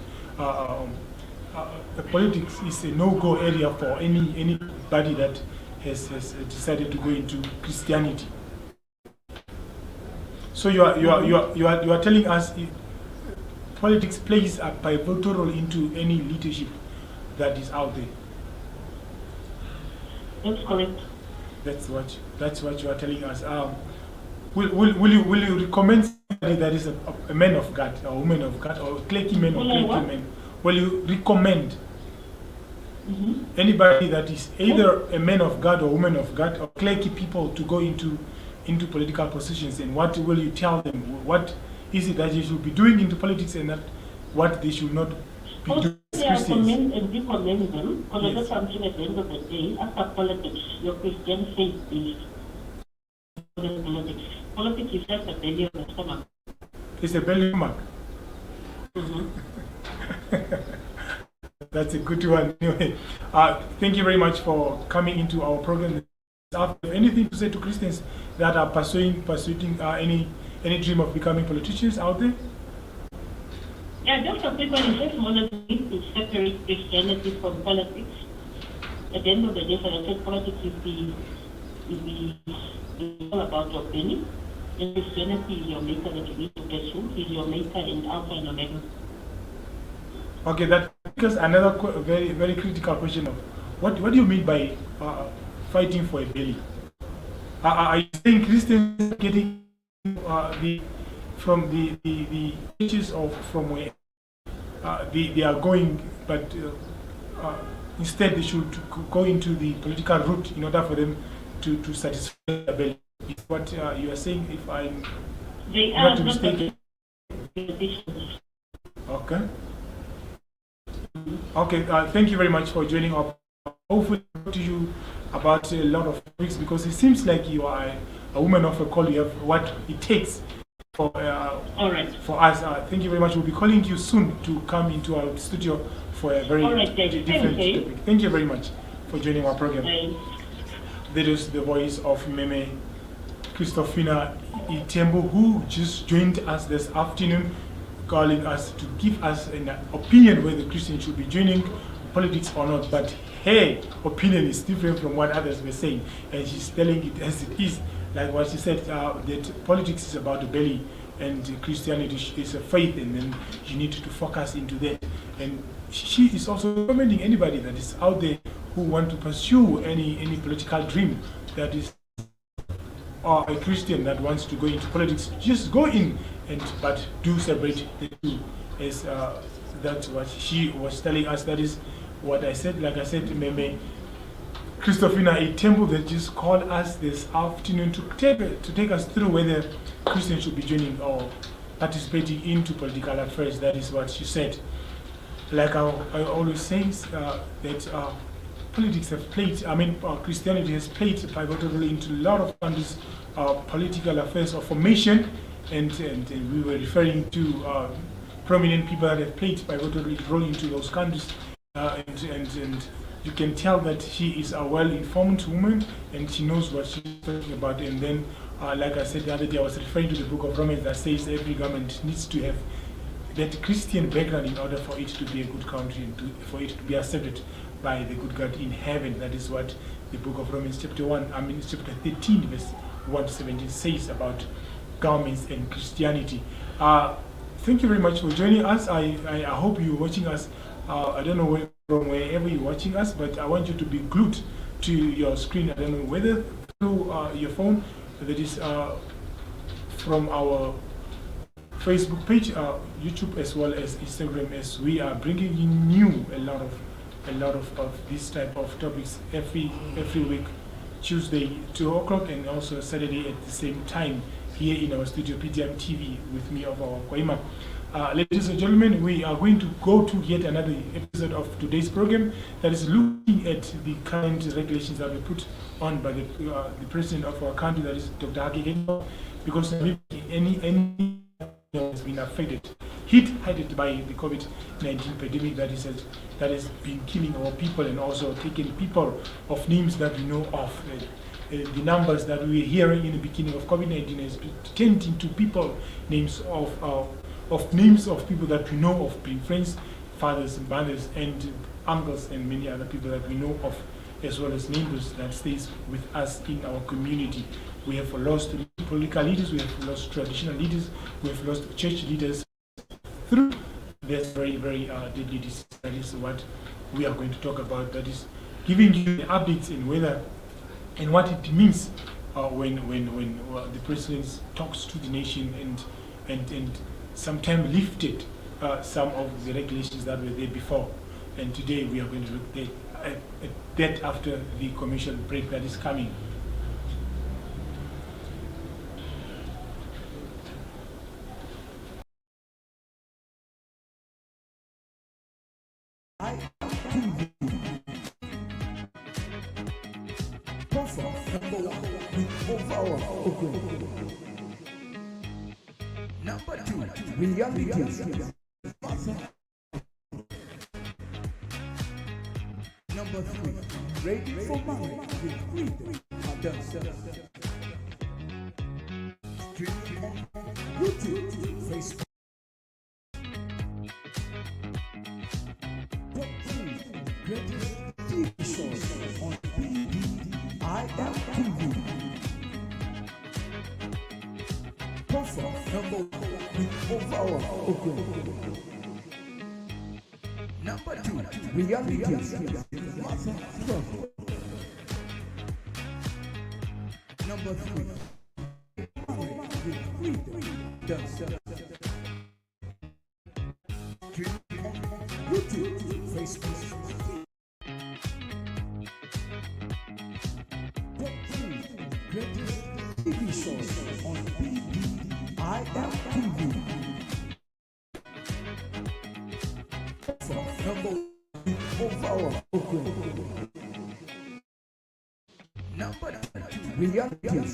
politics is a no-go area for anybody that has decided to go into Christianity. So you are telling us politics plays a pivotal role into any leadership that is out there. That's correct. That's what you are telling us. Will you recommend somebody that is a man of God or woman of God or clergyman or clergyman? Will you recommend anybody that is either a man of God or woman of God or clergy people to go into political positions? And what will you tell them? What is it that you should be doing into politics and what they should not be doing as Christians? Commend and recommend them, because that's something at the end of the day, after politics, your Christian faith is politics. Politics is just a belly of the stomach. It's a belly mark. That's a good one. Anyway, thank you very much for coming into our program. Anything to say to Christians that are pursuing any dream of becoming politicians out there? Yeah, just for people, it's just one of the things to separate Christianity from politics. At the end of the day, for the politics is all about your penny. And Christianity is your maker that you need to pursue, is your maker in Alpha and Omega. Okay, that because another very, very critical question of what do you mean by fighting for a belly? Are you saying Christians getting from the issues of from where they are going, but instead they should go into the political route in order for them to satisfy their belly? Is what you are saying, if I'm not mistaken? Okay. Okay, thank you very much for joining up. Hopefully talk to you about a lot of topics, because it seems like you are a woman of a call. You have what it takes for for us. Thank you very much. We'll be calling you soon to come into our studio for a very different topic. Thank you very much for joining our program. That is the voice of Meme Christophina Itembu, who just joined us this afternoon, calling us to give us an opinion whether Christians should be joining politics or not. But her opinion is different from what others were saying, and she's telling it as it is. Like what she said, that politics is about the belly and Christianity is a faith, and then you need to focus into that. And she is also recommending anybody that is out there who want to pursue any political dream that is, or a Christian that wants to go into politics, just go in, but do separate the two. As that's what she was telling us. That is what I said. Like I said, Meme Christophina Itembu that just called us this afternoon to take us through whether Christians should be joining or participating into political affairs. That is what she said. Like I always say, that politics have played, Christianity has played a pivotal role into a lot of countries' political affairs of formation, and we were referring to prominent people that have played a pivotal role into those countries, and you can tell that she is a well-informed woman and she knows what she's talking about. And then, like I said the other day, I was referring to the book of Romans that says every government needs to have that Christian background in order for it to be a good country and for it to be accepted by the good God in heaven. That is what the book of Romans chapter 13 verse 1 to 17 says about governments and Christianity. Thank you very much for joining us. I hope you're watching us. I don't know from wherever you're watching us, but I want you to be glued to your screen. I don't know whether through your phone, that is from our Facebook page, YouTube, as well as Instagram, as we are bringing in a lot of this type of topics every week, Tuesday 2 o'clock, and also Saturday at the same time here in our studio PTM TV with me of our Kwaima. Ladies and gentlemen, we are going to go to yet another episode of today's program that is looking at the current regulations that were put on by the president of our country, that is Dr. Hage, because any has been affected, hit by the COVID-19 pandemic that has been killing our people and also taking people of names that we know of. The numbers that we were hearing in the beginning of COVID-19 has turned into people names of names of people that we know of, being friends, fathers and mothers and uncles and many other people that we know of, as well as neighbors that stays with us in our community. We have lost political leaders, we have lost traditional leaders, we have lost church leaders through this very, very deadly disease. That is what we are going to talk about. That is giving you the updates in whether and what it means when the president talks to the nation and sometimes lifted some of the regulations that were there before. And today we are going to look at that after the commercial break that is coming. Number 2, realities. Number 3, ready for marriage with freedom. YouTube, Facebook. Top 3 greatest TV shows on IMTV. Profile number 1 with OVAUA. Number 2, realities. Number 3, with freedom. YouTube, Facebook. Top 3 greatest TV shows on IMTV. Number 1 OVAUA. Number 2, realities.